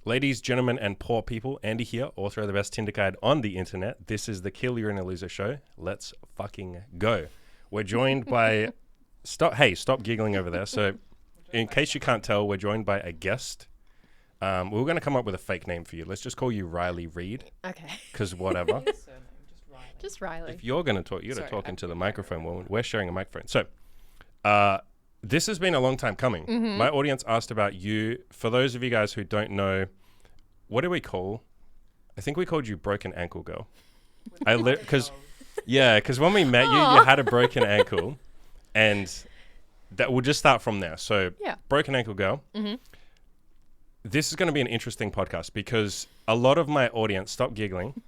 Ladies, gentlemen, and poor people, Andy here, author of the best Tinder guide on the internet. This is the Kill You're in a Loser show. Let's fucking go. We're joined by... Stop giggling over there. So, in case you can't tell, we're joined by a guest. We were going to come up with a fake name for you. Let's just call you Riley Reed. Okay. Because whatever. Just Riley. If you're going to talk, you're talking to the microphone. Well, we're sharing a microphone. So, this has been a long time coming. Mm-hmm. My audience asked about you. For those of you guys who don't know, what do we call? I think we called you Broken Ankle Girl. Because when we met you had a broken ankle, and that we'll just start from there. So, Broken Ankle Girl. Mm-hmm. This is going to be an interesting podcast because a lot of my audience, stop giggling,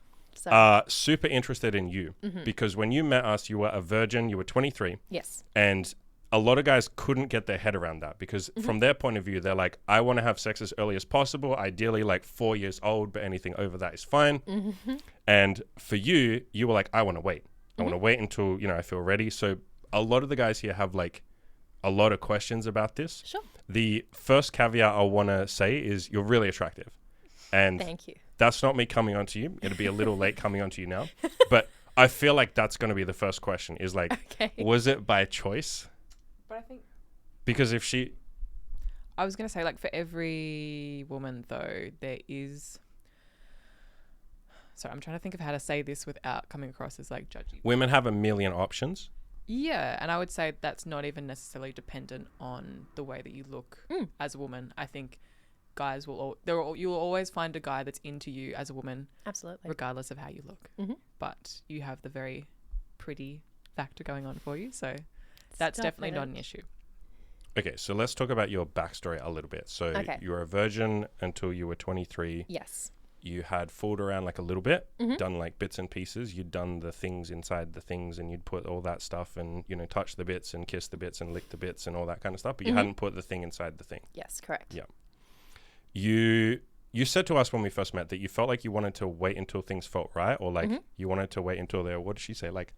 are super interested in you. Mm-hmm. Because when you met us, you were a virgin, you were 23. Yes. And a lot of guys couldn't get their head around that because from their point of view, they're like, I want to have sex as early as possible, ideally like 4 years old, but anything over that is fine. Mm-hmm. And for you, you were like, I want to wait. I want to wait until, I feel ready. So a lot of the guys here have like a lot of questions about this. Sure. The first caveat I want to say is you're really attractive. And thank you. That's not me coming on to you. It'll be a little late coming on to you now. But I feel like that's going to be the first question is like, was it by choice? But I think... Because if she... I was going to say, like, for every woman, though, there is... Sorry, I'm trying to think of how to say this without coming across as, like, judgy. Women have a million options. Yeah, and I would say that's not even necessarily dependent on the way that you look as a woman. I think guys will... you'll always find a guy that's into you as a woman. Absolutely. Regardless of how you look. Mm-hmm. But you have the very pretty factor going on for you, so... That's definitely not an issue. Okay, so let's talk about your backstory a little bit. So you were a virgin until you were 23. Yes. You had fooled around like a little bit, done like bits and pieces. You'd done the things inside the things and you'd put all that stuff and, touch the bits and kiss the bits and lick the bits and all that kind of stuff. But you hadn't put the thing inside the thing. Yes, correct. Yeah. You said to us when we first met that you felt like you wanted to wait until things felt right or like you wanted to wait until there, what did she say? Like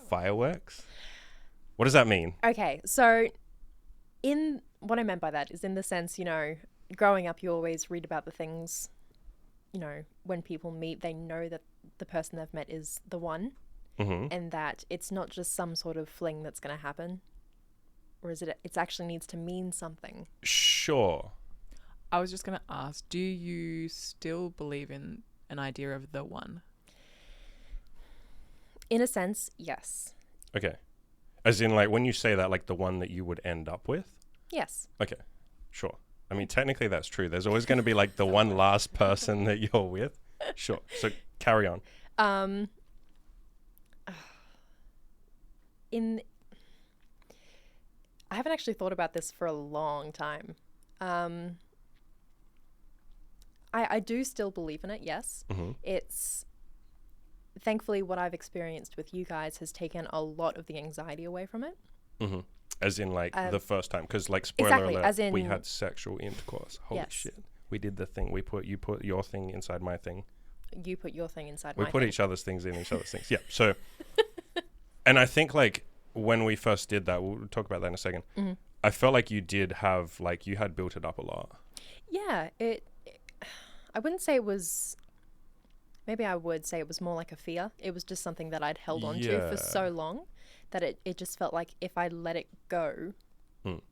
fireworks? What does that mean? Okay, so what I meant by that is in the sense, growing up, you always read about the things, when people meet, they know that the person they've met is the one and that it's not just some sort of fling that's going to happen. Or is it actually needs to mean something? Sure. I was just going to ask, do you still believe in an idea of the one? In a sense, yes. Okay. As in, like, when you say that, like, the one that you would end up with? Yes. Okay, sure. I mean, technically that's true. There's always going to be, like, the one last person that you're with. Sure. So, carry on. I haven't actually thought about this for a long time. I do still believe in it, yes. Mm-hmm. It's... Thankfully, what I've experienced with you guys has taken a lot of the anxiety away from it. Mm-hmm. As in, like, the first time. Because, like, spoiler alert, we had sexual intercourse. Holy shit. We did the thing. You put your thing inside my thing. You put your thing inside my thing. We put each other's things in each other's things. Yeah. So, and I think, like, when we first did that, we'll talk about that in a second. Mm-hmm. I felt like you did have, like, you had built it up a lot. Yeah. I wouldn't say it was... Maybe I would say it was more like a fear. It was just something that I'd held on to for so long that it just felt like if I let it go,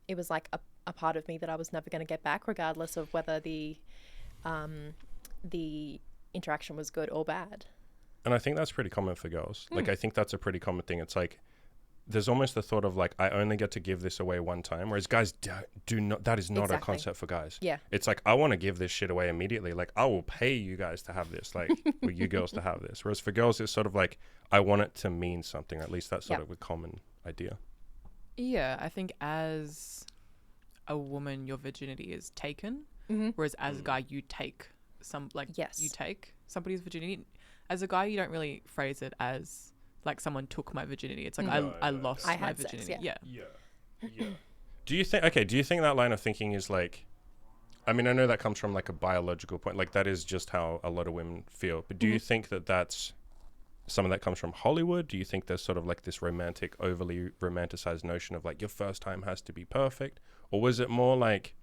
it was like a part of me that I was never going to get back, regardless of whether the interaction was good or bad. And I think that's pretty common for girls. Like, I think that's a pretty common thing. It's like, there's almost the thought of like, I only get to give this away one time. Whereas guys do not, that is not a concept for guys. Yeah. It's like, I want to give this shit away immediately. Like, I will pay you guys to have this, like, or you girls to have this. Whereas for girls, it's sort of like, I want it to mean something. Or at least that's sort of a common idea. Yeah. I think as a woman, your virginity is taken. Mm-hmm. Whereas as a guy, you take you take somebody's virginity. As a guy, you don't really phrase it as... like someone took my virginity. It's like I lost my virginity. Sex, yeah. Do you think that line of thinking is like, I mean, I know that comes from like a biological point, like that is just how a lot of women feel, but do you think that that's some of that comes from Hollywood? Do you think there's sort of like this overly romanticized notion of like your first time has to be perfect? Or was it more like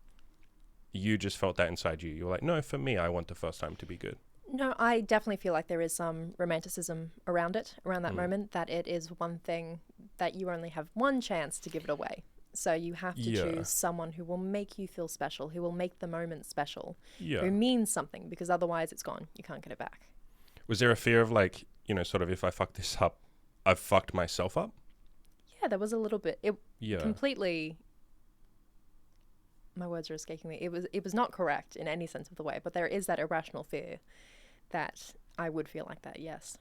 you just felt that inside you? You were like, no, for me, I want the first time to be good. No, I definitely feel like there is some romanticism around that moment, that it is one thing that you only have one chance to give it away. So you have to choose someone who will make you feel special, who will make the moment special, who means something, because otherwise it's gone. You can't get it back. Was there a fear of like, you know, sort of if I fuck this up, I've fucked myself up? Yeah, there was a little bit. It completely... My words are escaping me. It was not correct in any sense of the way, but there is that irrational fear that I would feel like that, yes.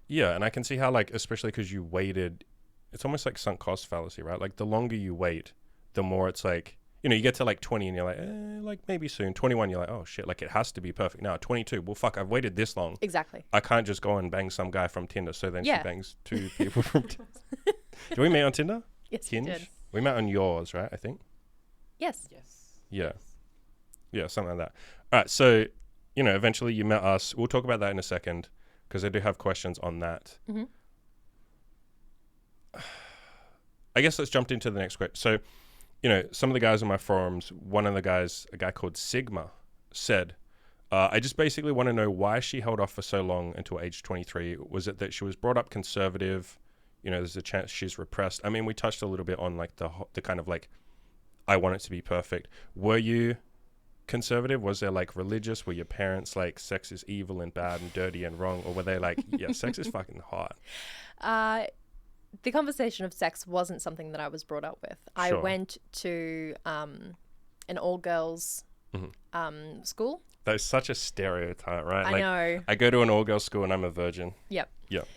Yeah, and I can see how, like, especially because you waited, it's almost like sunk cost fallacy, right? Like, the longer you wait, the more it's like, you know, you get to like 20 and you're like, like maybe soon. 21, you're like, oh shit, like it has to be perfect. Now, 22, well, fuck, I've waited this long. Exactly. I can't just go and bang some guy from Tinder. So then she bangs 2 people from Tinder. Did we meet on Tinder? Yes, Hinge? we did. We met on yours, right? I think. Yes. Yeah. Yeah, something like that. All right, so, you know, eventually you met us. We'll talk about that in a second because I do have questions on that. Mm-hmm. I guess let's jump into the next question. So, you know, some of the guys on my forums, one of the guys, a guy called Sigma, said, I just basically want to know why she held off for so long until age 23. Was it that she was brought up conservative? You know, there's a chance she's repressed. I mean, we touched a little bit on like the kind of like, I want it to be perfect. Were you conservative? Was there like religious? Were your parents like sex is evil and bad and dirty and wrong? Or were they like, yeah, sex is fucking hot? The conversation of sex wasn't something that I was brought up with. I went to an all-girls school. That's such a stereotype, right? I know. I go to an all-girls school and I'm a virgin. Yep. Yep.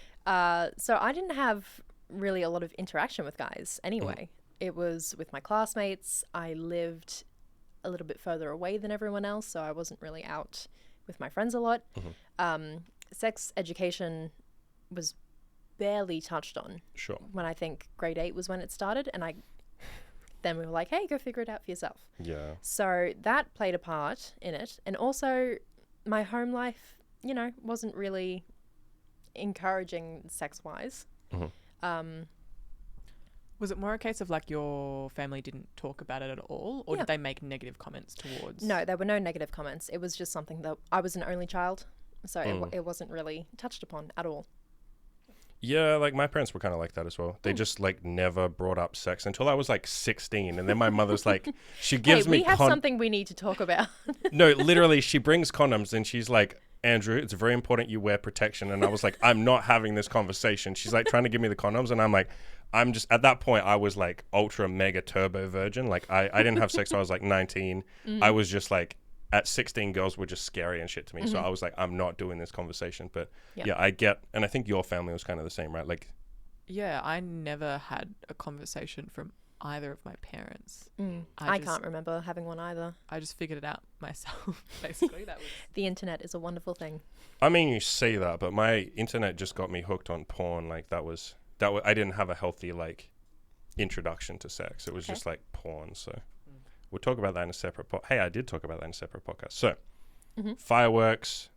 So I didn't have really a lot of interaction with guys anyway. It was with my classmates. I lived a little bit further away than everyone else, so I wasn't really out with my friends a lot. Sex education was barely touched on. Sure. When I think grade 8 was when it started, and then we were like, hey, go figure it out for yourself. Yeah. So that played a part in it. And also my home life, you know, wasn't really encouraging sex-wise. Was it more a case of like your family didn't talk about it at all, or did they make negative comments towards? No, there were no negative comments. It was just something that I was an only child, so it wasn't really touched upon at all. Yeah, like my parents were kind of like that as well. They just like never brought up sex until I was like 16, and then my mother's like, she gives me. We have something we need to talk about. No, literally, she brings condoms and she's like, Andrew, it's very important you wear protection. And I was like, I'm not having this conversation. She's like trying to give me the condoms, and I'm like, I'm just at that point I was like ultra mega turbo virgin. Like I didn't have sex till I was like 19. I was just like, at 16, girls were just scary and shit to me. So I was like, I'm not doing this conversation. But yeah, I get, and I think your family was kind of the same, right? Like, yeah, I never had a conversation from either of my parents. I can't remember having one either. I just figured it out myself, basically. That was the internet is a wonderful thing. I mean, you say that, but my internet just got me hooked on porn. Like that was I didn't have a healthy like introduction to sex. It was just like porn. So we'll talk about that in a separate Hey, I did talk about that in a separate podcast. So fireworks,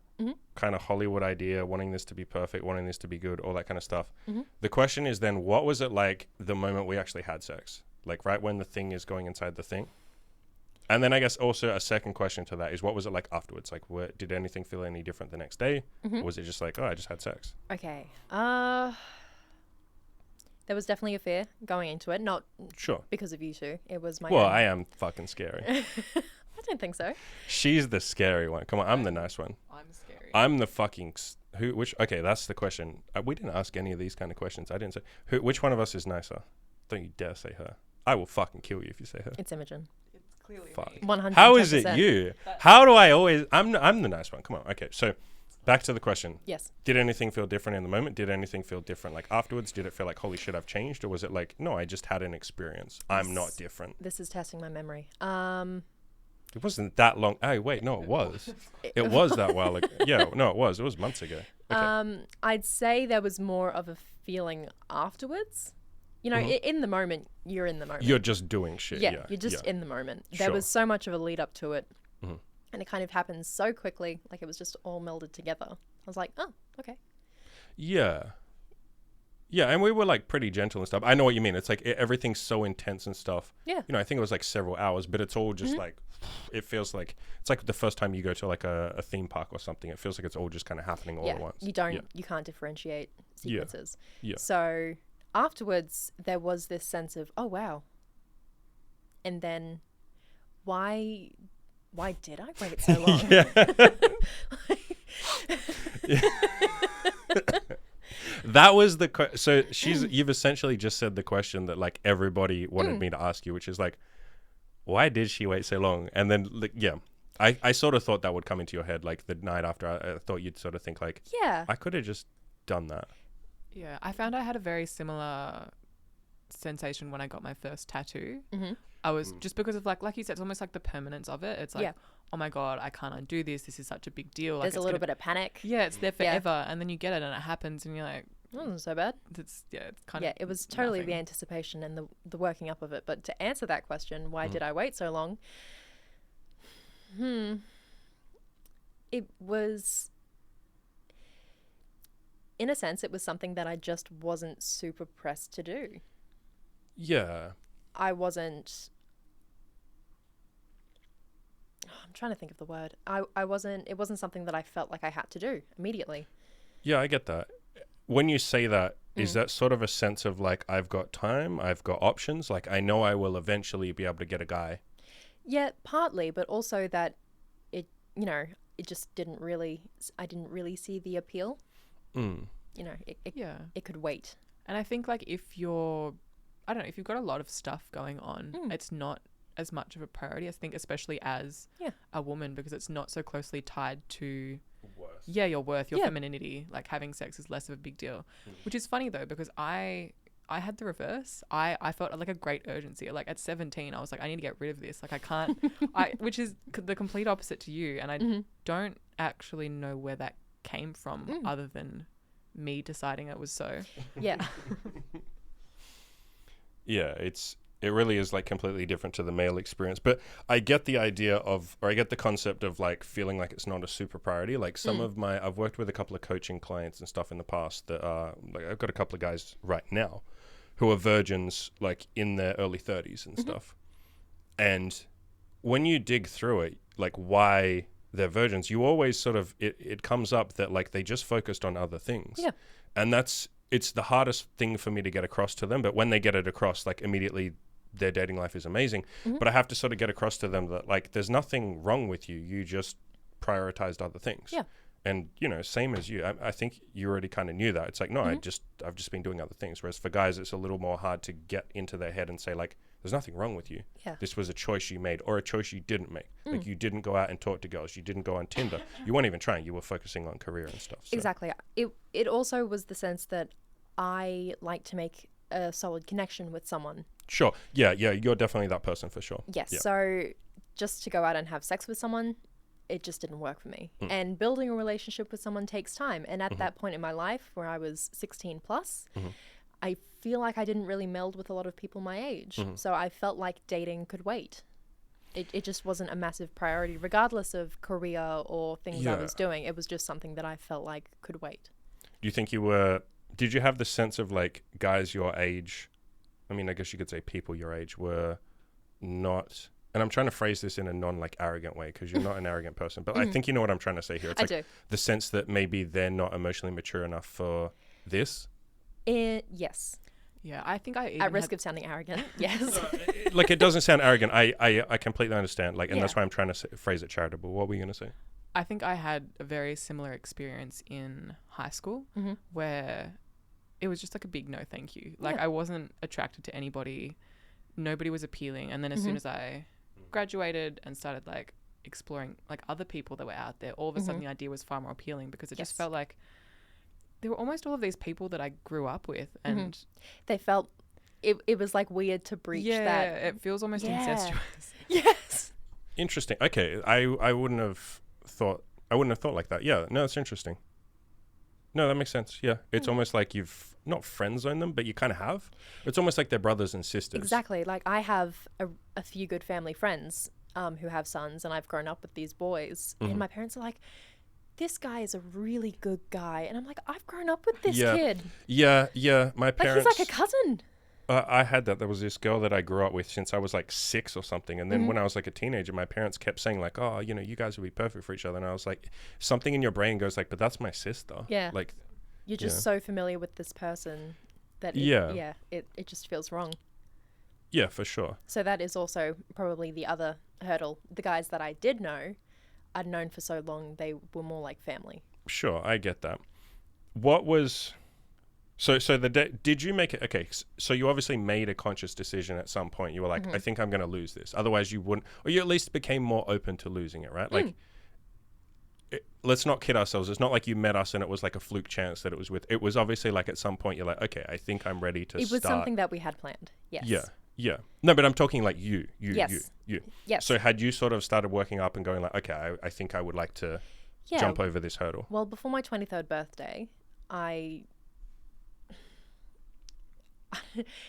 kind of Hollywood idea, wanting this to be perfect, wanting this to be good, all that kind of stuff. The question is then, what was it like the moment we actually had sex? Like right when the thing is going inside the thing? And then I guess also a second question to that is, what was it like afterwards? Like, did anything feel any different the next day? Or was it just like, oh, I just had sex? Okay. There was definitely a fear going into it, not because of you two. It was my own. I am fucking scary. I don't think so. She's the scary one. Come on, I'm the nice one. I'm scary. I'm the fucking okay, that's the question. We didn't ask any of these kind of questions. I didn't say which one of us is nicer. Don't you dare say her. I will fucking kill you if you say her. It's Imogen. It's clearly Fuck. me. 100%. How is it you? How do I always? I'm the nice one. Come on. Okay, so back to the question. Yes. Did anything feel different in the moment? Did anything feel different like afterwards? Did it feel like, holy shit, I've changed? Or was it like, no, I just had an experience. I'm not different. This is testing my memory. It wasn't that long. Oh, wait, no, it was. It was that while ago. Yeah, no, it was. It was months ago. Okay. I'd say there was more of a feeling afterwards. You know, in the moment, you're in the moment. You're just doing shit. Yeah, you're just in the moment. There was so much of a lead up to it. And it kind of happened so quickly, like it was just all melded together. I was like, oh, okay. Yeah. Yeah, and we were like pretty gentle and stuff. I know what you mean. It's like everything's so intense and stuff. Yeah. You know, I think it was like several hours, but it's all just like, it feels like, it's like the first time you go to like a theme park or something. It feels like it's all just kind of happening all at once. You can't differentiate sequences. Yeah. So afterwards, there was this sense of, oh, wow. And then why did I wait so long? That was the so you've essentially just said the question that like everybody wanted me to ask you, which is like, why did she wait so long? And then like, I sort of thought that would come into your head like the night after. I thought you'd sort of think like, I could have just done that. Yeah, I found I had a very similar sensation when I got my first tattoo. I was just because of like you said, it's almost like the permanence of it. It's like, oh my God, I can't undo this. This is such a big deal. There's like, a little bit of panic. Yeah, it's there forever. And then you get it and it happens and you're like, oh, not so bad. It's kind of. Yeah, it was totally the anticipation and the working up of it. But to answer that question, why did I wait so long? It was, in a sense, it was something that I just wasn't super pressed to do. Yeah. I wasn't. I'm trying to think of the word. I wasn't. It wasn't something that I felt like I had to do immediately. Yeah, I get that. When you say that, is that sort of a sense of like, I've got time, I've got options, like I know I will eventually be able to get a guy? Yeah, partly, but also that it, it just didn't really, I didn't really see the appeal. It could wait. And I think like if you've got a lot of stuff going on, it's not as much of a priority, I think, especially as a woman, because it's not so closely tied to your worth, your femininity. Like having sex is less of a big deal, which is funny though, because I had the reverse. I felt like a great urgency. Like at 17, I was like, I need to get rid of this. Like I can't, which is the complete opposite to you. And I don't actually know where that came from other than me deciding it was so. Yeah. Yeah, it really is like completely different to the male experience. But I get the idea of, or I get the concept of like feeling like it's not a super priority. Like some of I've worked with a couple of coaching clients and stuff in the past that are like, I've got a couple of guys right now who are virgins like in their early 30s and stuff. And when you dig through it, like why they're virgins, you always sort of, it comes up that like they just focused on other things. Yeah. And it's the hardest thing for me to get across to them. But when they get it across, like immediately their dating life is amazing. But I have to sort of get across to them that like there's nothing wrong with you. You just prioritized other things. Yeah. And, same as you. I think you already kind of knew that. It's like, no, I've just been doing other things. Whereas for guys, it's a little more hard to get into their head and say like, there's nothing wrong with you. Yeah. This was a choice you made or a choice you didn't make. Like you didn't go out and talk to girls. You didn't go on Tinder. You weren't even trying. You were focusing on career and stuff. So. Exactly. It also was the sense that I like to make a solid connection with someone. Sure. Yeah. You're definitely that person for sure. Yes. Yeah. So just to go out and have sex with someone, it just didn't work for me. And building a relationship with someone takes time. And at that point in my life where I was 16 plus, I feel like I didn't really meld with a lot of people my age. So I felt like dating could wait. It just wasn't a massive priority, regardless of career or things I was doing. It was just something that I felt like could wait. Do you think did you have the sense of like guys your age, I mean, I guess you could say people your age were not, and I'm trying to phrase this in a non like arrogant way because you're not an arrogant person, but I think you know what I'm trying to say here. It's like the sense that maybe they're not emotionally mature enough for this. Yes. Yeah, I think I even at risk of sounding arrogant. Yes. Like it doesn't sound arrogant. I completely understand. Like, and that's why I'm trying to phrase it charitable. What were you going to say? I think I had a very similar experience in high school where it was just like a big no thank you. Like I wasn't attracted to anybody. Nobody was appealing. And then as soon as I graduated and started like exploring like other people that were out there, all of a sudden the idea was far more appealing because it just felt like there were almost all of these people that I grew up with and they felt it was like weird to breach that. Yeah, it feels almost incestuous. Yes. Interesting. Okay. I wouldn't have thought like that. Yeah. No, it's interesting. No, that makes sense. Yeah. It's almost like you've not friend zoned them, but you kind of have. It's almost like they're brothers and sisters. Exactly. Like I have a few good family friends who have sons and I've grown up with these boys and my parents are like, this guy is a really good guy. And I'm like, I've grown up with this Yeah. kid. Yeah. My parents... Like, he's like a cousin. I had that. There was this girl that I grew up with since I was like 6 or something. And then when I was like a teenager, my parents kept saying like, oh, you know, you guys would be perfect for each other. And I was like, something in your brain goes like, but that's my sister. Yeah. Like, you're just so familiar with this person that it just feels wrong. Yeah, for sure. So that is also probably the other hurdle. The guys that I did know, I'd known for so long, they were more like family. Sure, I get that. What was... So did you make it... Okay, so you obviously made a conscious decision at some point. You were like, I think I'm going to lose this. Otherwise you wouldn't... Or you at least became more open to losing it, right? Like, let's not kid ourselves. It's not like you met us and it was like a fluke chance that it was with... It was obviously like at some point you're like, okay, I think I'm ready to start. It was something that we had planned, yes. Yeah. No, but I'm talking like you. Yes. Yes. So had you sort of started working up and going like, okay, I think I would like to jump over this hurdle? Well, before my 23rd birthday,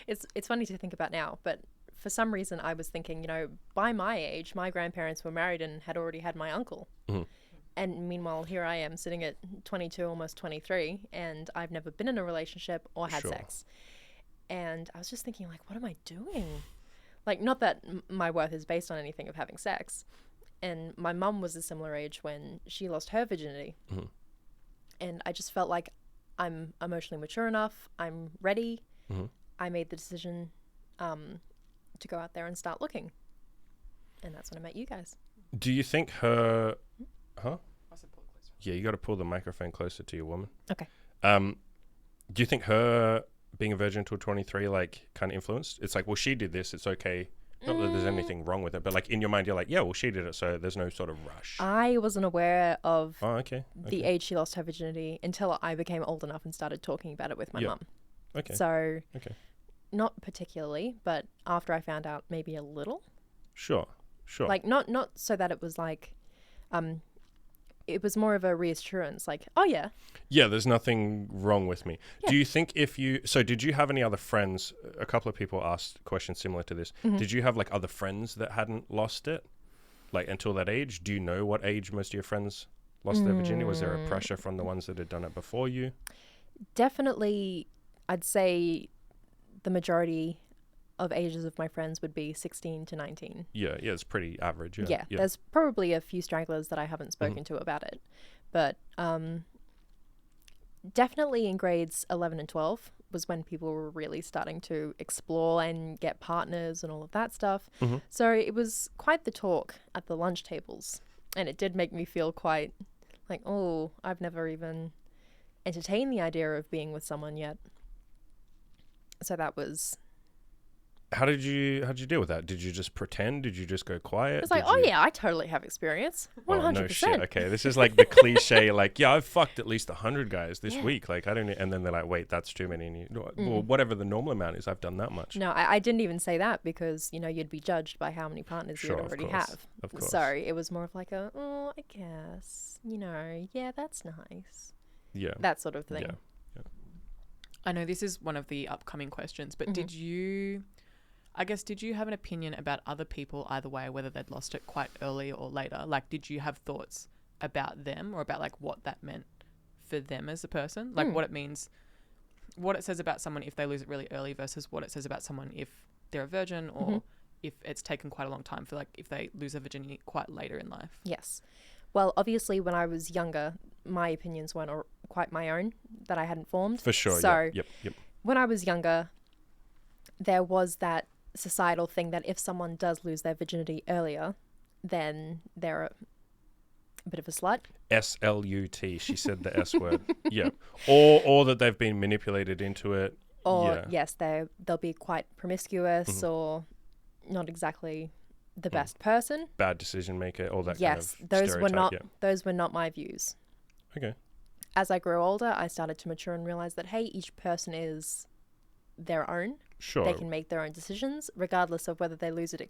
it's funny to think about now, but for some reason I was thinking, you know, by my age, my grandparents were married and had already had my uncle. And meanwhile, here I am sitting at 22, almost 23, and I've never been in a relationship or had sex. And I was just thinking, like, what am I doing? Like, not that my worth is based on anything of having sex. And my mum was a similar age when she lost her virginity. And I just felt like I'm emotionally mature enough. I'm ready. I made the decision to go out there and start looking. And that's when I met you guys. Do you think her... Huh? Yeah, you got to pull the microphone closer to your woman. Okay. Do you think her being a virgin till 23 like kind of influenced? It's like, well, she did this, it's okay. Not that there's anything wrong with it, but like in your mind you're like, yeah, well, she did it, so there's no sort of rush. I wasn't aware of the age she lost her virginity until I became old enough and started talking about it with my mum. Okay. So not particularly, but after I found out, maybe a little. Sure. Like not so that it was like it was more of a reassurance, like, oh yeah, there's nothing wrong with me. Do you think did you have any other friends? A couple of people asked questions similar to this. Did you have like other friends that hadn't lost it like until that age? Do you know what age most of your friends lost their virginity? Was there a pressure from the ones that had done it before you? Definitely, I'd say the majority of ages of my friends would be 16 to 19. Yeah, it's pretty average. Yeah, there's probably a few stragglers that I haven't spoken to about it. But definitely in grades 11 and 12 was when people were really starting to explore and get partners and all of that stuff. So it was quite the talk at the lunch tables. And it did make me feel quite like, oh, I've never even entertained the idea of being with someone yet. So that was... How did you deal with that? Did you just pretend? Did you just go quiet? It's like, yeah, I totally have experience. 100%. Oh, no shit. Okay, this is like the cliche, like, yeah, I've fucked at least 100 guys this week. Like, I don't... And then they're like, wait, that's too many. Well, whatever the normal amount is, I've done that much. No, I didn't even say that because, you know, you'd be judged by how many partners you'd already have. Of course. So it was more of like I guess, you know, yeah, that's nice. Yeah. That sort of thing. Yeah. I know this is one of the upcoming questions, but did you have an opinion about other people either way, whether they'd lost it quite early or later? Like, did you have thoughts about them or about like what that meant for them as a person? Like what it means, what it says about someone if they lose it really early versus what it says about someone if they're a virgin or if it's taken quite a long time for like if they lose their virginity quite later in life. Yes. Well, obviously when I was younger, my opinions weren't quite my own that I hadn't formed. For sure. So yep. When I was younger, there was that societal thing that if someone does lose their virginity earlier, then they're a bit of a slut. SLUT. She said the S word. Yeah. Or that they've been manipulated into it. Or yes, they'll be quite promiscuous or not exactly the best person. Bad decision maker, all that kind of those stereotype. Those were not my views. Okay. As I grew older, I started to mature and realize that, hey, each person is their own. Sure. They can make their own decisions, regardless of whether they lose it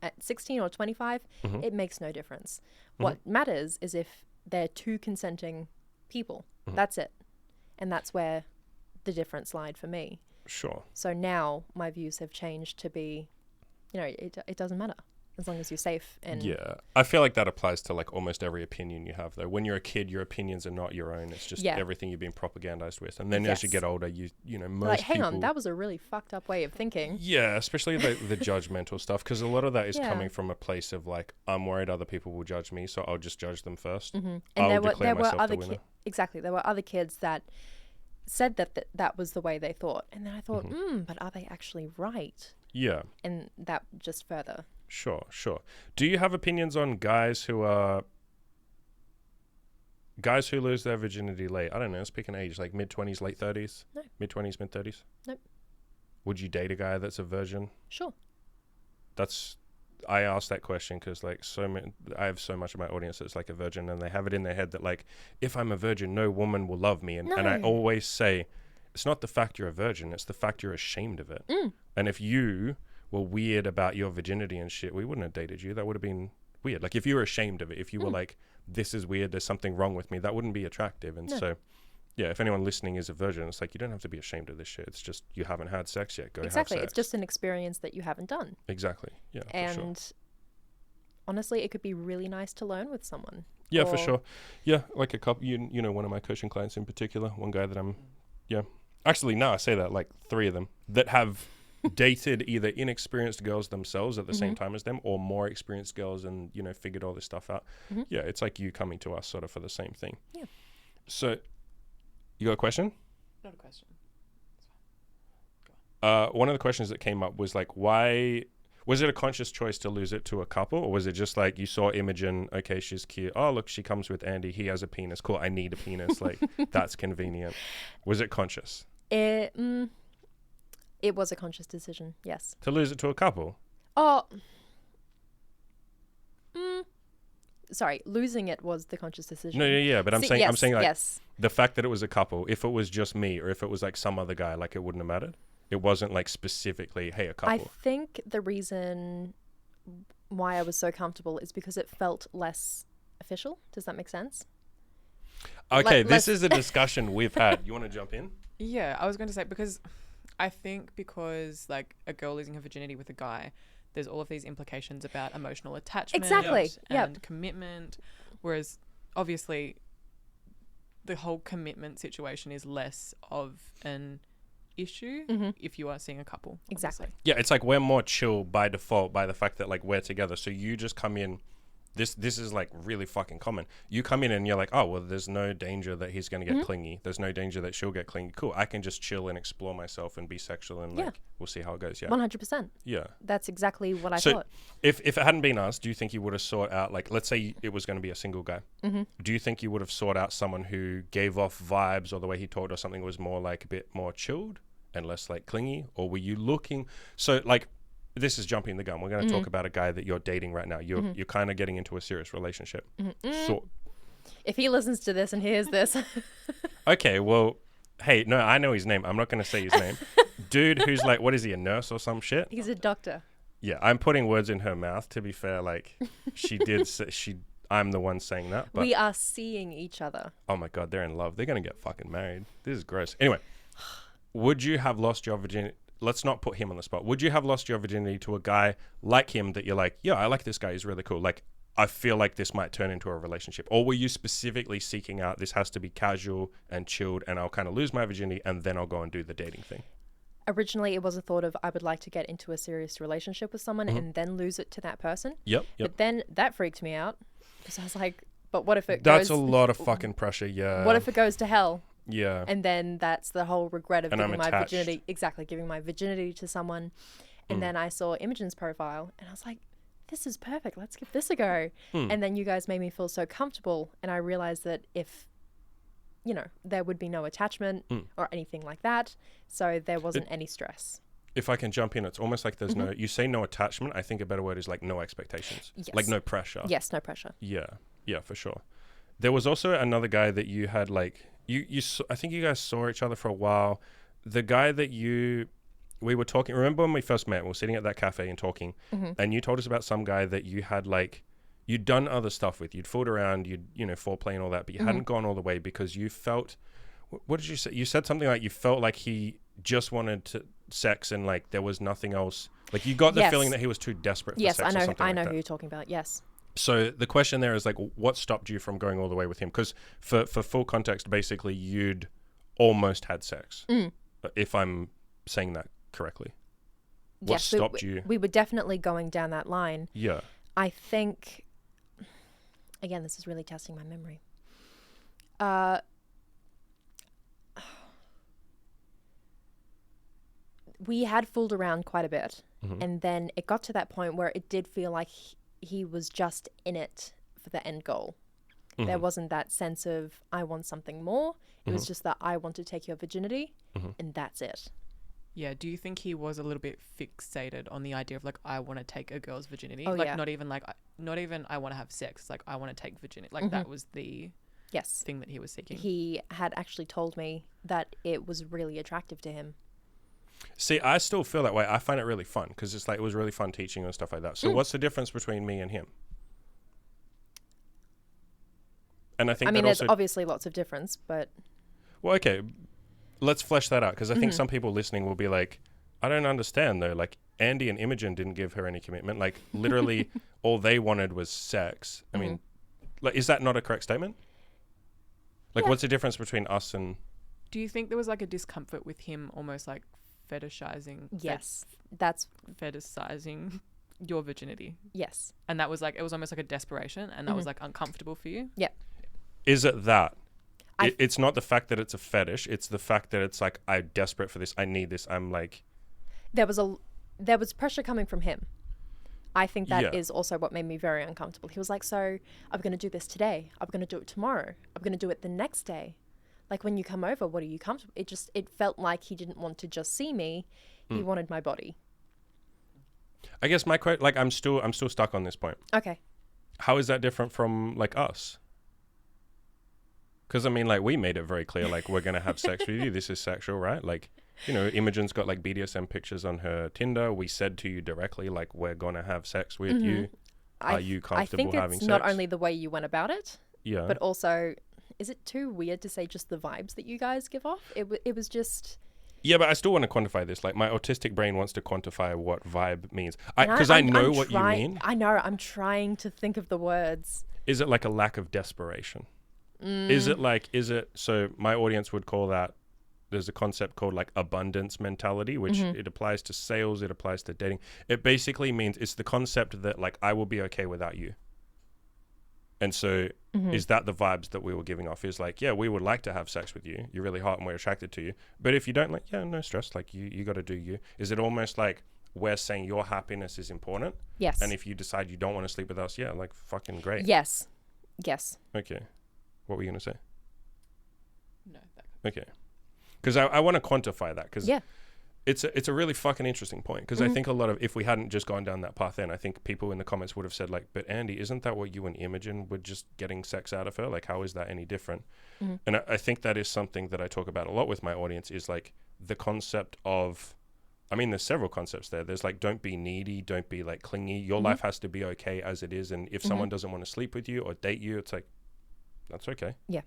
at 16 or 25. It makes no difference. What matters is if they're two consenting people. That's it. And that's where the difference lied for me. Sure. So now my views have changed to be, you know, it doesn't matter. as long as you're safe. And yeah, I feel like that applies to like almost every opinion you have though. When you're a kid, your opinions are not your own. It's just everything you've been propagandized with. And then as you get older, you know, most like, hang people, on, that was a really fucked up way of thinking. Yeah, especially the judgmental stuff, because a lot of that is coming from a place of like, I'm worried other people will judge me, so I'll just judge them first. And I'll there were other the exactly, there were other kids that said that was the way they thought, and then I thought, but are they actually right? Yeah. And that just further. Sure. Do you have opinions on guys who lose their virginity late? I don't know, speak an age, like mid-20s, late 30s? No. Mid-20s, mid-30s? Nope. Would you date a guy that's a virgin? Sure. I asked that question because like I have so much of my audience that's like a virgin, and they have it in their head that like, if I'm a virgin, no woman will love me. And I always say, it's not the fact you're a virgin, it's the fact you're ashamed of it. And if you were weird about your virginity and shit, we wouldn't have dated you. That would have been weird. Like if you were ashamed of it, if you were like, this is weird, there's something wrong with me, that wouldn't be attractive. And so, yeah, if anyone listening is a virgin, it's like, you don't have to be ashamed of this shit. It's just, you haven't had sex yet. Go have sex. It's just an experience that you haven't done. Exactly. Yeah. And honestly, it could be really nice to learn with someone. Yeah, for sure. Yeah, like a couple, you know, one of my coaching clients in particular, one guy that actually, now I say that, like 3 of them that have dated either inexperienced girls themselves at the same time as them, or more experienced girls, and, you know, figured all this stuff out. Yeah, it's like you coming to us sort of for the same thing. Yeah. So, you got a question? Not a question. One of the questions that came up was like, why was it a conscious choice to lose it to a couple, or was it just like you saw Imogen, okay, she's cute, oh look, she comes with Andy, he has a penis, cool, I need a penis, like that's convenient. Was it conscious? It was a conscious decision, yes. To lose it to a couple? Oh, sorry, losing it was the conscious decision. No, yeah, but I'm saying like yes. The fact that it was a couple, if it was just me or if it was like some other guy, like it wouldn't have mattered. It wasn't like specifically, hey, a couple. I think the reason why I was so comfortable is because it felt less official. Does that make sense? Okay, this is a discussion we've had. You want to jump in? Yeah, I was going to say, because like a girl losing her virginity with a guy, there's all of these implications about emotional attachment and commitment, whereas obviously the whole commitment situation is less of an issue if you are seeing a couple. Exactly. Obviously. Yeah, it's like we're more chill by default by the fact that like we're together. So you just come in, this is like really fucking common. You come in and you're like, oh well, there's no danger that he's going to get clingy. There's no danger that she'll get clingy. Cool, I can just chill and explore myself and be sexual, and like we'll see how it goes. Yeah, 100%. Yeah, that's exactly what I thought. If it hadn't been us, do you think you would have sought out, like, let's say it was going to be a single guy, do you think you would have sought out someone who gave off vibes, or the way he talked or something was more like a bit more chilled and less like clingy? Or were you looking, so like, this is jumping the gun, we're going to talk about a guy that you're dating right now, you're kind of getting into a serious relationship. So if he listens to this and hears this okay, well, hey, no, I know his name, I'm not going to say his name. Dude who's like, what is he, a nurse or some shit? He's a doctor. Yeah, I'm putting words in her mouth, to be fair. Like, she did say, I'm the one saying that, but we are seeing each other. Oh my god, they're in love, they're going to get fucking married. This is gross. Anyway, would you have lost your virginity? Let's not put him on the spot. Would you have lost your virginity to a guy like him that you're like, yeah, I like this guy, he's really cool, like I feel like this might turn into a relationship? Or were you specifically seeking out, this has to be casual and chilled, and I'll kind of lose my virginity and then I'll go and do the dating thing? Originally it was a thought of, I would like to get into a serious relationship with someone and then lose it to that person. Yep. But then that freaked me out, because I was like, but what if it That's a lot of fucking pressure. Yeah. What if it goes to hell? Yeah. And then that's the whole regret of giving my virginity. Exactly, giving my virginity to someone. And then I saw Imogen's profile and I was like, this is perfect. Let's give this a go. And then you guys made me feel so comfortable. And I realized that if, you know, there would be no attachment or anything like that. So there wasn't any stress. If I can jump in, it's almost like there's no, you say no attachment. I think a better word is like no expectations. Yes. Like no pressure. Yes, no pressure. Yeah. Yeah, for sure. There was also another guy that you had like, I think you guys saw each other for a while. The guy that we were talking, remember when we first met, we were sitting at that cafe and talking, and you told us about some guy that you had like, you'd done other stuff with, you'd fooled around, you know, foreplay and all that, but you hadn't gone all the way because you felt, what did you say? You said something like you felt like he just wanted sex and like there was nothing else. Like you got the feeling that he was too desperate for yes, sex or something I know like who that. you're talking about. Yes. So the question there is like, what stopped you from going all the way with him? Because for full context, basically you'd almost had sex, if I'm saying that correctly. What stopped you? We were definitely going down that line. Yeah. I think, again, this is really testing my memory. We had fooled around quite a bit. And then it got to that point where it did feel like he was just in it for the end goal. There wasn't that sense of, I want something more. It was just that I want to take your virginity, and that's it. Yeah, do you think he was a little bit fixated on the idea of like, I want to take a girl's virginity? Oh, like yeah. not even I want to have sex. Like I want to take virginity. Like that was the thing that he was seeking. He had actually told me that it was really attractive to him. See, I still feel that way. I find it really fun because it's like it was really fun teaching and stuff like that. So what's the difference between me and him? And I think there's obviously lots of difference, but... Well, okay, let's flesh that out because I think some people listening will be like, I don't understand though. Like Andy and Imogen didn't give her any commitment. Like literally all they wanted was sex. I mean, like, is that not a correct statement? Like what's the difference between us and... Do you think there was like a discomfort with him almost like fetishizing? Yes, fetishizing your virginity. Yes. And that was like, it was almost like a desperation and that was like uncomfortable for you? Yeah. Is it that? It's not the fact that it's a fetish. It's the fact that it's like, I'm desperate for this. I need this. I'm like... There was pressure coming from him. I think that is also what made me very uncomfortable. He was like, so I'm going to do this today. I'm going to do it tomorrow. I'm going to do it the next day. Like when you come over, what are you comfortable? It felt like he didn't want to just see me. He wanted my body. I guess my question, like I'm still stuck on this point. Okay. How is that different from like us? Because I mean, like we made it very clear, like we're gonna have sex with you. This is sexual, right? Like, you know, Imogen's got like BDSM pictures on her Tinder. We said to you directly, like we're gonna have sex with you. Are you comfortable having sex? I think it's not only the way you went about it, yeah, but also, is it too weird to say just the vibes that you guys give off? It was just... Yeah, but I still want to quantify this. Like my autistic brain wants to quantify what vibe means. Because I know what you mean. I know. I'm trying to think of the words. Is it like a lack of desperation? Is it so my audience would call that, there's a concept called like abundance mentality, which it applies to sales, it applies to dating. It basically means it's the concept that like I will be okay without you. And so is that the vibes that we were giving off? Is like, yeah, we would like to have sex with you. You're really hot and we're attracted to you. But if you don't, like, yeah, no stress. Like you got to do you. Is it almost like we're saying your happiness is important? Yes. And if you decide you don't want to sleep with us, yeah, like fucking great. Yes. Yes. Okay. What were you going to say? No. Okay. Because I want to quantify that because it's a really fucking interesting point because I think a lot of, if we hadn't just gone down that path then, I think people in the comments would have said like, but Andy, isn't that what you and Imogen were just getting sex out of her? Like, how is that any different? And I think that is something that I talk about a lot with my audience is like the concept of, I mean, there's several concepts there. There's like, don't be needy, don't be like clingy. Your life has to be okay as it is. And if someone doesn't want to sleep with you or date you, it's like, that's okay. Yeah.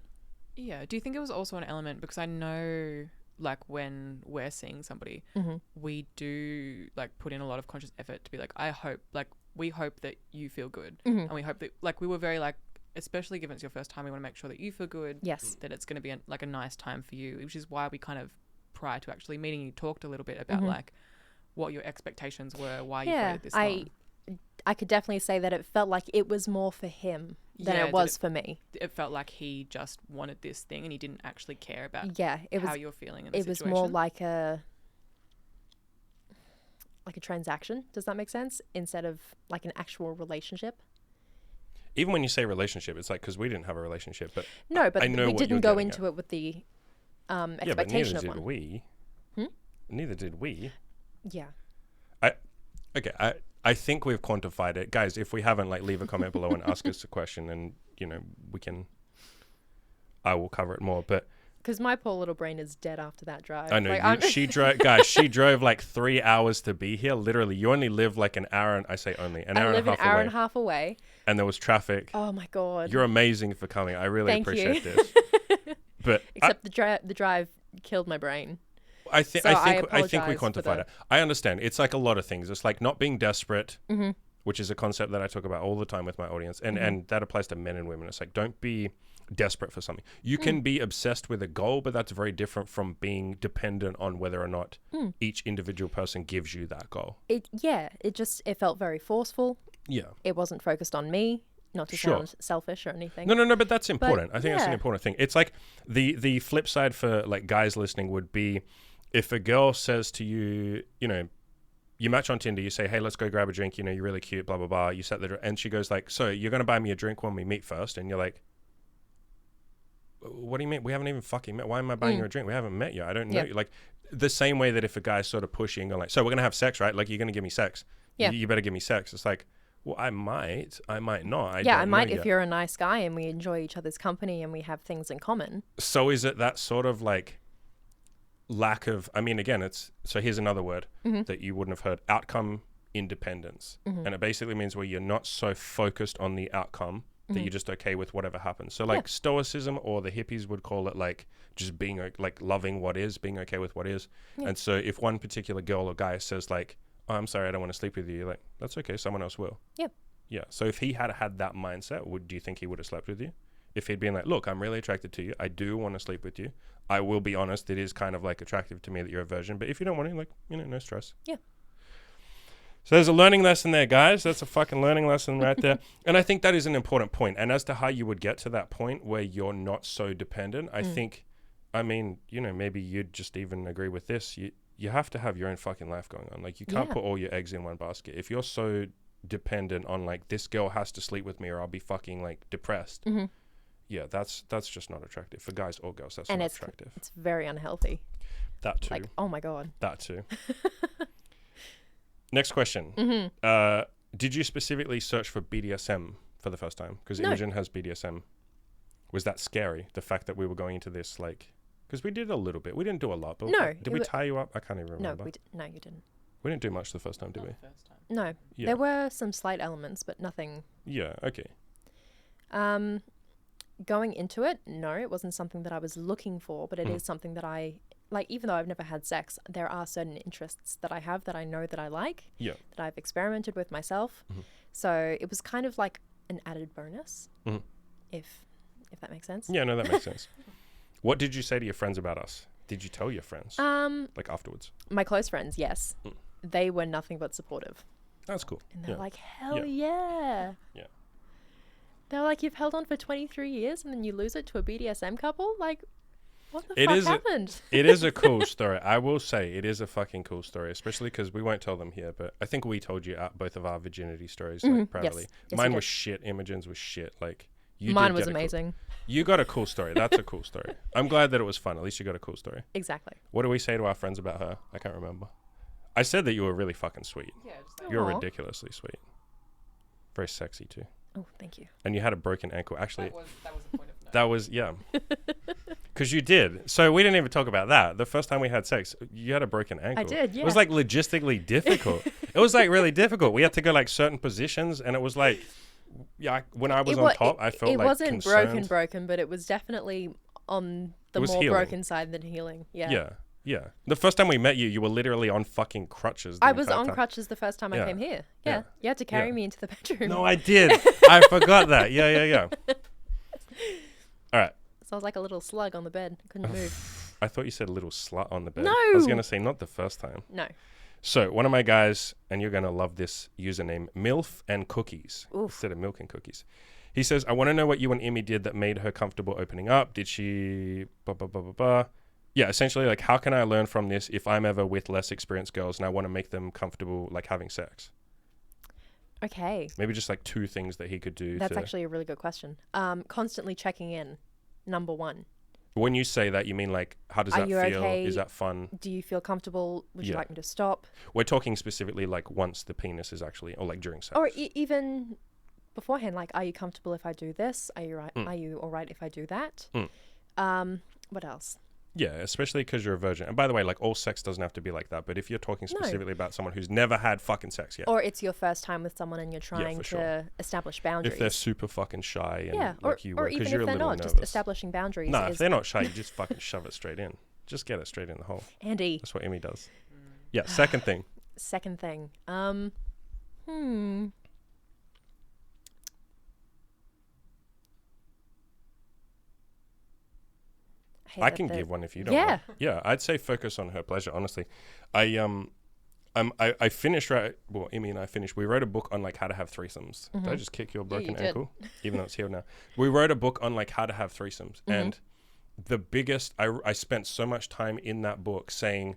Yeah. Do you think it was also an element, because I know like when we're seeing somebody, we do like put in a lot of conscious effort to be like, we hope that you feel good. And we hope that, like, we were very like, especially given it's your first time, we want to make sure that you feel good. Yes. That it's going to be like a nice time for you, which is why we kind of, prior to actually meeting you, talked a little bit about like what your expectations were, why you waited this long. I could definitely say that it felt like it was more for him than it was for me. It felt like he just wanted this thing and he didn't actually care about how you're feeling in the situation. It was more like a transaction. Does that make sense? Instead of like an actual relationship. Even when you say relationship, it's like, because we didn't have a relationship, but no, but we didn't go into it with the expectation of one. Neither did we. Neither did we. Yeah. I think we've quantified it. Guys, if we haven't, like, leave a comment below and ask us a question and, you know, I will cover it more. But because my poor little brain is dead after that drive. I know. She drove like 3 hours to be here. Literally, you only live like an hour and I live an hour and a half away. And there was traffic. Oh my God. You're amazing for coming. I really appreciate this. But except the drive killed my brain. I think we apologise for quantified it. I understand. It's like a lot of things. It's like not being desperate, which is a concept that I talk about all the time with my audience, and that applies to men and women. It's like, don't be desperate for something. You can be obsessed with a goal, but that's very different from being dependent on whether or not each individual person gives you that goal. It felt very forceful. Yeah. It wasn't focused on me. Not to sound selfish or anything. No, but that's important. I think that's an important thing. It's like the flip side for like guys listening would be if a girl says to you, you know, you match on Tinder, you say, hey, let's go grab a drink, you know, you're really cute, blah, blah, blah. You set the and she goes like, so you're going to buy me a drink when we meet first? And you're like, what do you mean? We haven't even fucking met. Why am I buying you a drink? We haven't met you. I don't know you. Like the same way that if a guy's sort of pushing and like, so we're going to have sex, right? Like you're going to give me sex. Yeah. You better give me sex. It's like, well, I might not. I might if you're a nice guy and we enjoy each other's company and we have things in common. So is it that sort of like lack of, I mean, again, so here's another word that you wouldn't have heard, outcome independence. And it basically means where you're not so focused on the outcome that you're just okay with whatever happens. So like stoicism, or the hippies would call it like just being like loving what is, being okay with what is. And so if one particular girl or guy says like, oh, I'm sorry, I don't want to sleep with you. You're like, that's okay, someone else will. Yeah. So if he had had that mindset, do you think he would have slept with you? If he'd been like, look, I'm really attracted to you. I do want to sleep with you. I will be honest, it is kind of like attractive to me that you're a virgin. But if you don't want to, like, you know, no stress. Yeah. So there's a learning lesson there, guys. That's a fucking learning lesson right there. And I think that is an important point. And as to how you would get to that point where you're not so dependent, I think, I mean, you know, maybe you'd just even agree with this. You have to have your own fucking life going on. Like you can't put all your eggs in one basket. If you're so dependent on like, this girl has to sleep with me or I'll be fucking like depressed. Yeah, that's just not attractive for guys or girls. That's not attractive. It's very unhealthy. That too. Like, oh my God. That too. Next question. Did you specifically search for BDSM for the first time? Because Imogen has BDSM. Was that scary? The fact that we were going into this like... Because we did a little bit. We didn't do a lot. But did we tie you up? I can't even remember. No, you didn't. We didn't do much the first time, did we? No. Yeah. There were some slight elements, but nothing. Yeah, okay. Going into it, no, it wasn't something that I was looking for, but it is something that I... Like, even though I've never had sex, there are certain interests that I have that I know that I like. Yeah. That I've experimented with myself. So it was kind of like an added bonus, if that makes sense. Yeah, no, that makes sense. What did you say to your friends about us? Did you tell your friends? Like afterwards? My close friends, yes. They were nothing but supportive. That's cool. And they're like, hell yeah. Yeah. They're like, you've held on for 23 years and then you lose it to a BDSM couple? Like, what the fuck happened? It is a cool story. I will say it is a fucking cool story, especially because we won't tell them here, but I think we told you both of our virginity stories like proudly. Yes, mine was shit. Imogen's was shit. Like, mine was amazing. You got a cool story. That's a cool story. I'm glad that it was fun. At least you got a cool story. Exactly. What do we say to our friends about her? I can't remember. I said that you were really fucking sweet. Yeah, you're ridiculously sweet. Very sexy too. Oh, thank you. And you had a broken ankle. Actually, that was the point of no. That was, yeah. Because you did. So we didn't even talk about that. The first time we had sex, you had a broken ankle. I did, yeah. It was like logistically difficult. It was like really difficult. We had to go like certain positions and it was like, yeah, when I was on top, I felt like it wasn't concerned. broken, but it was definitely on the more healing. Broken side than healing. Yeah. Yeah. Yeah. The first time we met you, you were literally on fucking crutches. I was on crutches the first time I came here. Yeah. You had to carry me into the bedroom. No, I did. I forgot that. Yeah. All right. So I was like a little slug on the bed. Couldn't move. I thought you said a little slut on the bed. No. I was going to say not the first time. No. So one of my guys, and you're going to love this username, MILF and Cookies. Oof. Instead of milk and cookies. He says, I want to know what you and Imi did that made her comfortable opening up. Did she... Blah, blah, blah, blah, blah. Yeah, essentially, like, how can I learn from this if I'm ever with less experienced girls and I want to make them comfortable, like, having sex? Okay. Maybe just, like, 2 things that he could do. That's actually a really good question. Constantly checking in, number 1. When you say that, you mean, like, how does that feel? Okay? Is that fun? Do you feel comfortable? Would you like me to stop? We're talking specifically, like, once the penis is actually, or, like, during sex. Or even beforehand, like, are you comfortable if I do this? Are you right? Are you all right if I do that? What else? Yeah, especially because you're a virgin. And by the way, like, all sex doesn't have to be like that. But if you're talking specifically about someone who's never had fucking sex yet. Or it's your first time with someone and you're trying to establish boundaries. If they're super fucking shy and or like you were, even because you're if a they're little not, nervous. just establishing boundaries. Nah, if they're not shy, you just fucking shove it straight in. Just get it straight in the hole. Andy. That's what Emmy does. Yeah, second thing. Second thing. I can give one if you don't want. Yeah, I'd say focus on her pleasure, honestly. I finished, Emmy and I finished, we wrote a book on like how to have threesomes. Did I just kick your broken ankle? Even though it's healed now. We wrote a book on like how to have threesomes. And the biggest, I spent so much time in that book saying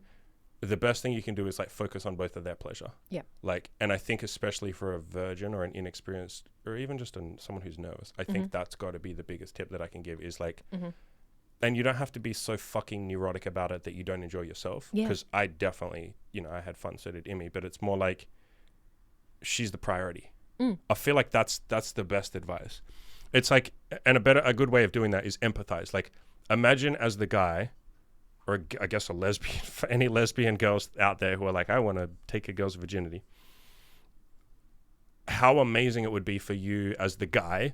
the best thing you can do is like focus on both of their pleasure. Yeah. Like, and I think especially for a virgin or an inexperienced, or even just someone who's nervous, I think that's got to be the biggest tip that I can give is like, and you don't have to be so fucking neurotic about it that you don't enjoy yourself. Because I definitely, I had fun, so did Emmy, but it's more like she's the priority. I feel like that's the best advice. It's like, and a good way of doing that is empathize. Like, imagine as the guy, or I guess a lesbian, for any lesbian girls out there who are like, I want to take a girl's virginity. How amazing it would be for you as the guy.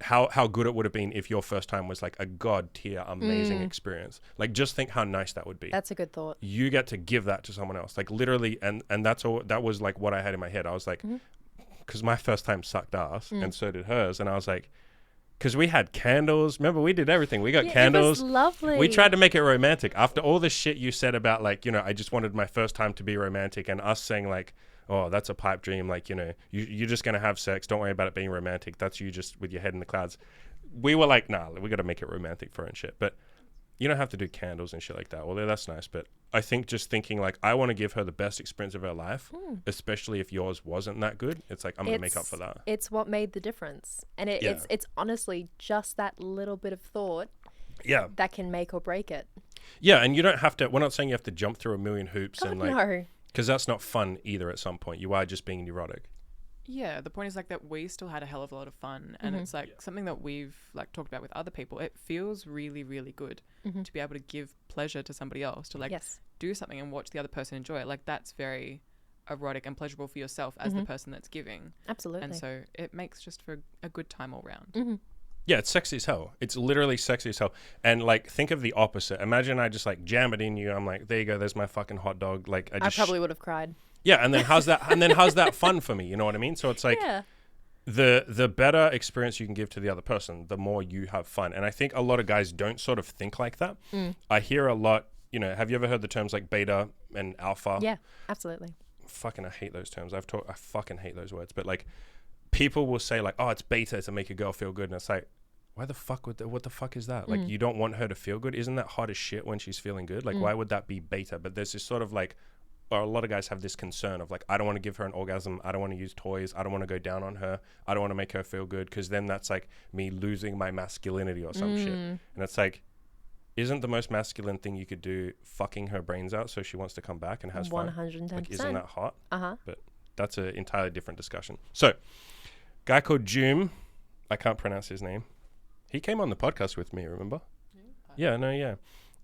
How good it would have been if your first time was like a god tier amazing experience. Like, just think how nice that would be. That's a good thought. You get to give that to someone else, like literally, and that's all. That was like what I had in my head. I was like, because my first time sucked ass, and so did hers, and I was like, because we had candles. Remember, we did everything. We got candles. It was lovely. We tried to make it romantic. After all the shit you said about like, I just wanted my first time to be romantic, and us saying like, oh, that's a pipe dream. Like, you're just going to have sex. Don't worry about it being romantic. That's you just with your head in the clouds. We were like, nah, we got to make it romantic for and shit. But you don't have to do candles and shit like that. Although that's nice. But I think just thinking like, I want to give her the best experience of her life, especially if yours wasn't that good. It's like, I'm going to make up for that. It's what made the difference. And it's honestly just that little bit of thought that can make or break it. Yeah. And you don't have to, we're not saying you have to jump through a million hoops. God, and like, no. Because that's not fun either at some point. You are just being neurotic. Yeah, the point is like that we still had a hell of a lot of fun. And it's like something that we've like talked about with other people. It feels really, really good to be able to give pleasure to somebody else, to like do something and watch the other person enjoy it. Like, that's very erotic and pleasurable for yourself as the person that's giving. Absolutely. And so it makes just for a good time all round. Yeah, it's sexy as hell. It's literally sexy as hell. And like, think of the opposite. Imagine I just like jam it in you. I'm like, there you go. There's my fucking hot dog. Like, I probably would have cried. Yeah, and then how's that? And then how's that fun for me? You know what I mean? So it's like the better experience you can give to the other person, the more you have fun. And I think a lot of guys don't sort of think like that. I hear a lot. Have you ever heard the terms like beta and alpha? Yeah, absolutely. Fucking, I hate those terms. I fucking hate those words. But like, people will say like, oh, it's beta to make a girl feel good. And it's like, why the fuck what the fuck is that? Like, you don't want her to feel good? Isn't that hot as shit when she's feeling good? Like, why would that be beta? But there's this sort of like, or a lot of guys have this concern of like, I don't want to give her an orgasm. I don't want to use toys. I don't want to go down on her. I don't want to make her feel good, because then that's like me losing my masculinity or some shit. And it's like, isn't the most masculine thing you could do fucking her brains out so she wants to come back and has fun? 110%. Like, isn't that hot? But that's an entirely different discussion. So, guy called Jum, I can't pronounce his name. He came on the podcast with me, remember? Yeah.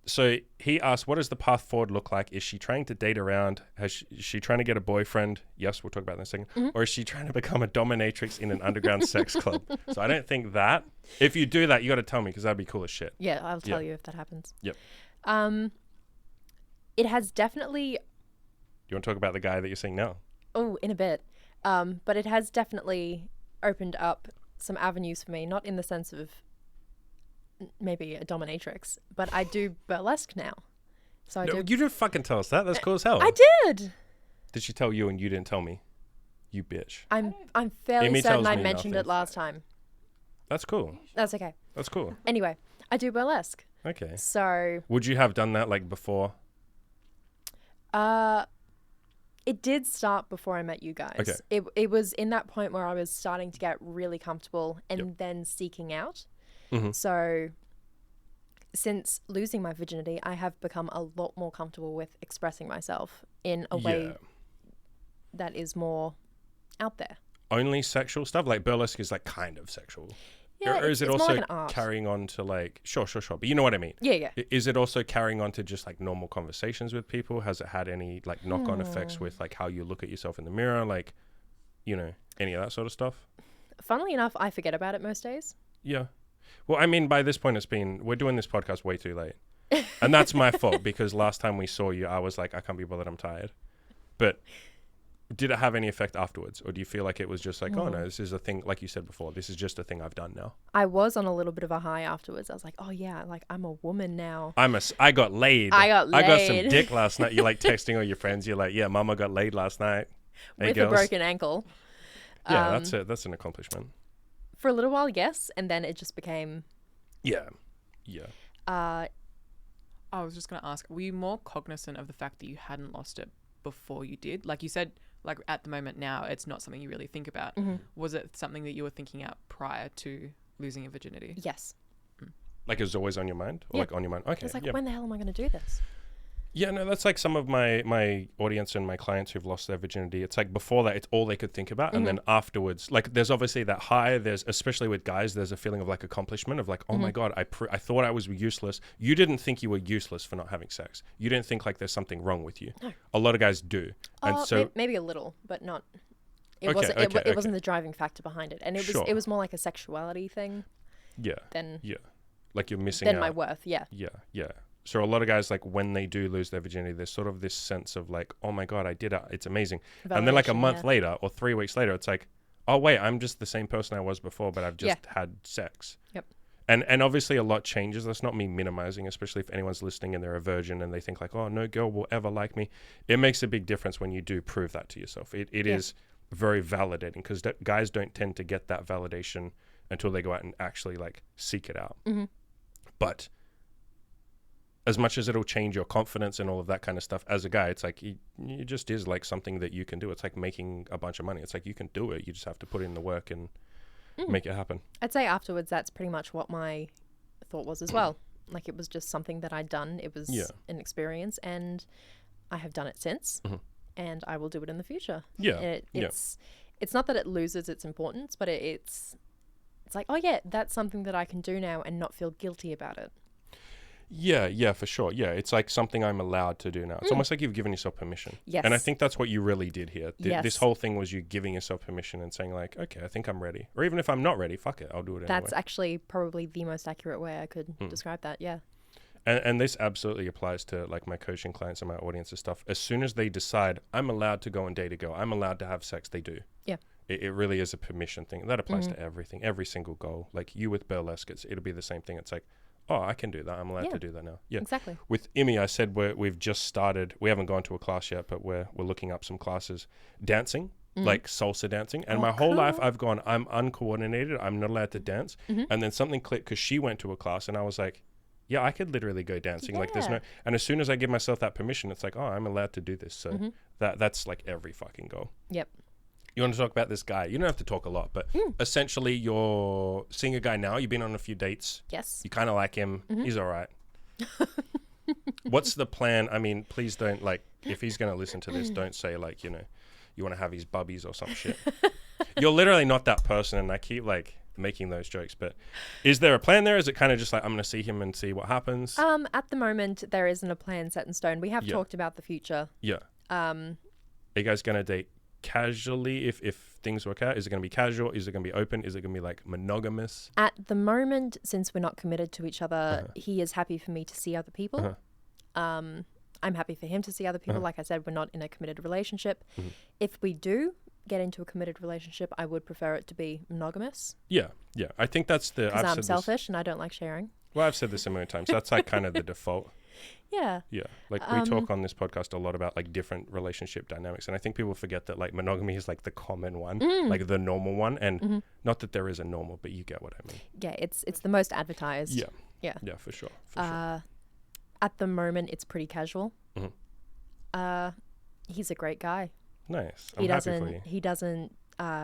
So he asked, what does the path forward look like? Is she trying to date around? Is she trying to get a boyfriend? Yes, we'll talk about that in a second. Or is she trying to become a dominatrix in an underground sex club? So I don't think that. If you do that, you got to tell me, because that'd be cool as shit. Yeah, I'll tell you if that happens. Yep. It has definitely... Do you want to talk about the guy that you're seeing now? Oh, in a bit. But it has definitely opened up some avenues for me, not in the sense of maybe a dominatrix, but I do burlesque now. So You didn't fucking tell us that. That's cool as hell. I did. Did she tell you and you didn't tell me? You bitch. I'm fairly Amy certain tells I me mentioned nothing. it last time. That's cool. That's okay. That's cool. Anyway, I do burlesque. Okay. So would you have done that like before? It did start before I met you guys. Okay. It was in that point where I was starting to get really comfortable and then seeking out. So since losing my virginity, I have become a lot more comfortable with expressing myself in a way that is more out there. Only sexual stuff? Like burlesque is like kind of sexual. Yeah, or is it it's more also like an art. carrying on to like, sure. But you know what I mean? Yeah. Is it also carrying on to just like normal conversations with people? Has it had any like knock-on effects with like how you look at yourself in the mirror? Like, any of that sort of stuff? Funnily enough, I forget about it most days. Yeah. Well, I mean, by this point, we're doing this podcast way too late. And that's my fault, because last time we saw you, I was like, I can't be bothered, I'm tired. But did it have any effect afterwards? Or do you feel like it was just like, oh no, this is a thing, like you said before, this is just a thing I've done now? I was on a little bit of a high afterwards. I was like, oh yeah, like I'm a woman now. I got laid. I got some dick last night. You're like texting all your friends. You're like, yeah, mama got laid last night. Hey, With girls. a broken ankle. Yeah, that's an accomplishment. For a little while, yes. And then it just became... Yeah. I was just going to ask, were you more cognizant of the fact that you hadn't lost it before you did? Like you said, like at the moment now, it's not something you really think about. Mm-hmm. Was it something that you were thinking out prior to losing your virginity? Yes. Like it was always on your mind? Or like on your mind? Okay. It's like, when the hell am I going to do this? Yeah, no, that's like some of my audience and my clients who've lost their virginity. It's like before that, it's all they could think about. And then afterwards, like there's obviously that high, there's, especially with guys, there's a feeling of like accomplishment of like, oh my God, I thought I was useless. You didn't think you were useless for not having sex. You didn't think like there's something wrong with you. No. A lot of guys do. And so maybe a little, but not. It wasn't the driving factor behind it. And it was more like a sexuality thing. Yeah. Like you're missing than out. my worth. Yeah. So a lot of guys, like when they do lose their virginity, there's sort of this sense of like, oh my God, I did it. It's amazing. And then like a month later or 3 weeks later, it's like, oh wait, I'm just the same person I was before, but I've just had sex. Yep. And obviously a lot changes. That's not me minimizing, especially if anyone's listening and they're a virgin and they think like, oh, no girl will ever like me. It makes a big difference when you do prove that to yourself. It is very validating, because guys don't tend to get that validation until they go out and actually like seek it out. Mm-hmm. But as much as it'll change your confidence and all of that kind of stuff, as a guy, it's like it just is like something that you can do. It's like making a bunch of money. It's like you can do it. You just have to put in the work and make it happen. I'd say afterwards, that's pretty much what my thought was as well. Like it was just something that I'd done. It was an experience, and I have done it since, and I will do it in the future. Yeah. It's not that it loses its importance, but it's like, oh yeah, that's something that I can do now and not feel guilty about it. Yeah, for sure. Yeah, it's like something I'm allowed to do now. It's almost like you've given yourself permission. Yes. And I think that's what you really did here. Yes. This whole thing was you giving yourself permission and saying like, okay, I think I'm ready. Or even if I'm not ready, fuck it, I'll do it anyway. That's actually probably the most accurate way I could describe that, yeah. And this absolutely applies to like my coaching clients and my audience and stuff. As soon as they decide, I'm allowed to go on date a girl, I'm allowed to have sex, they do. Yeah. It really is a permission thing. That applies to everything, every single goal. Like you with burlesque, it'll be the same thing. It's like, oh, I can do that. I'm allowed to do that now. Yeah, exactly. With Imi, I said we've just started. We haven't gone to a class yet, but we're looking up some classes. Dancing, like salsa dancing. And my whole life I've gone, I'm uncoordinated. I'm not allowed to dance. And then something clicked because she went to a class and I was like, yeah, I could literally go dancing. Like there's no, and as soon as I give myself that permission, it's like, oh, I'm allowed to do this. So that's like every fucking goal. Yep. You want to talk about this guy? You don't have to talk a lot, but essentially you're seeing a guy now. You've been on a few dates. Yes. You kind of like him. He's all right. What's the plan? I mean, please don't like, if he's going to listen to this, don't say like, you know, you want to have his bubbies or some shit. You're literally not that person. And I keep like making those jokes, but is there a plan there? Is it kind of just like, I'm going to see him and see what happens? At the moment, there isn't a plan set in stone. We have talked about the future. Yeah. Are you guys going to date casually if things work out? Is it going to be casual? Is it going to be open? Is it going to be like monogamous? At the moment, since we're not committed to each other, he is happy for me to see other people. I'm happy for him to see other people. Like I said, we're not in a committed relationship. If we do get into a committed relationship, I would prefer it to be monogamous. Yeah. I think that's the... Because I'm selfish and I don't like sharing. Well, I've said this a million times. That's like kind of the default. Yeah. Like we talk on this podcast a lot about like different relationship dynamics, and I think people forget that like monogamy is like the common one, like the normal one, and not that there is a normal, but you get what I mean. Yeah, it's the most advertised. Yeah, for sure. At the moment, it's pretty casual. He's a great guy. Nice. I'm happy for you. He doesn't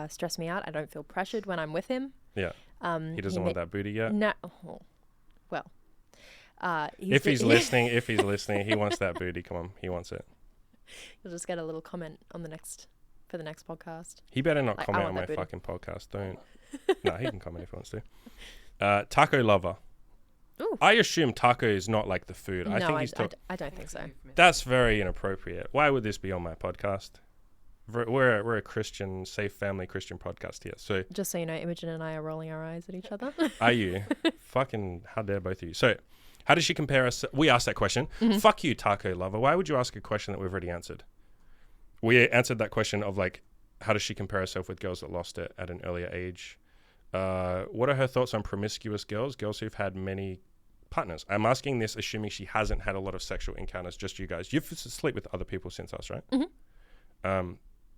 stress me out. I don't feel pressured when I'm with him. Yeah. He doesn't want that booty yet. No. Well. If he's listening, he wants that booty. Come on, he wants it. You'll just get a little comment on the next podcast. He better not comment on my fucking podcast. Don't. No, he can comment if he wants to. Taco lover. Ooh. I assume taco is not like the food. No, I don't think so. That's very inappropriate. Why would this be on my podcast? We're a Christian, safe family Christian podcast here. So just so you know, Imogen and I are rolling our eyes at each other. are you? Fucking how dare both of you. So how does she compare us? We asked that question. Fuck you, taco lover. Why would you ask a question that we've already answered? We answered that question of like, how does she compare herself with girls that lost it at an earlier age? What are her thoughts on promiscuous girls who've had many partners? I'm asking this assuming she hasn't had a lot of sexual encounters, just you guys. You've slept with other people since us, right?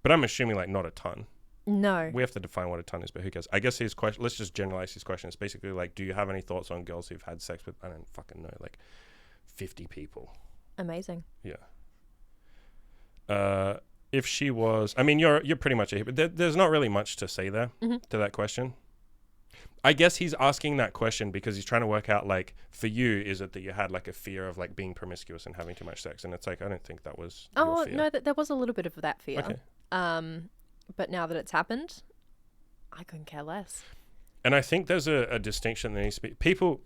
But I'm assuming like not a ton. No. We have to define what a ton is, but who cares? I guess his question, let's just generalize his question. It's basically like, do you have any thoughts on girls who've had sex with, I don't fucking know, like 50 people? Amazing. Yeah. If she was, I mean, you're pretty much a, but there's not really much to say there to that question. I guess he's asking that question because he's trying to work out, like, for you, is it that you had like a fear of like being promiscuous and having too much sex? And it's like, I don't think that was your fear. No, there was a little bit of that fear. Okay. But now that it's happened, I couldn't care less. And I think there's a distinction that needs to be, people,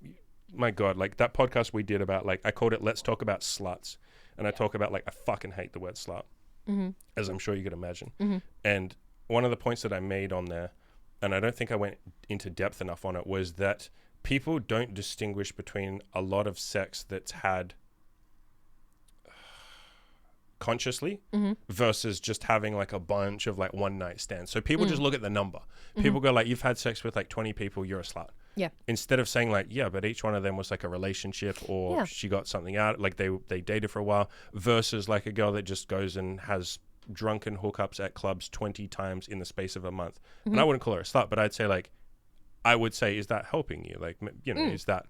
my God, like that podcast we did about, like, I called it Let's Talk About Sluts. And I talk about like, I fucking hate the word slut, as I'm sure you could imagine. And one of the points that I made on there, and I don't think I went into depth enough on it, was that people don't distinguish between a lot of sex that's had consciously versus just having like a bunch of like one night stands. So people just look at the number. People go like, you've had sex with like 20 people, you're a slut. Yeah. Instead of saying like, yeah, but each one of them was like a relationship, or she got something out, like they dated for a while, versus like a girl that just goes and has drunken hookups at clubs 20 times in the space of a month. And I wouldn't call her a slut, but I'd say like, I would say, is that helping you? Like, you know, is that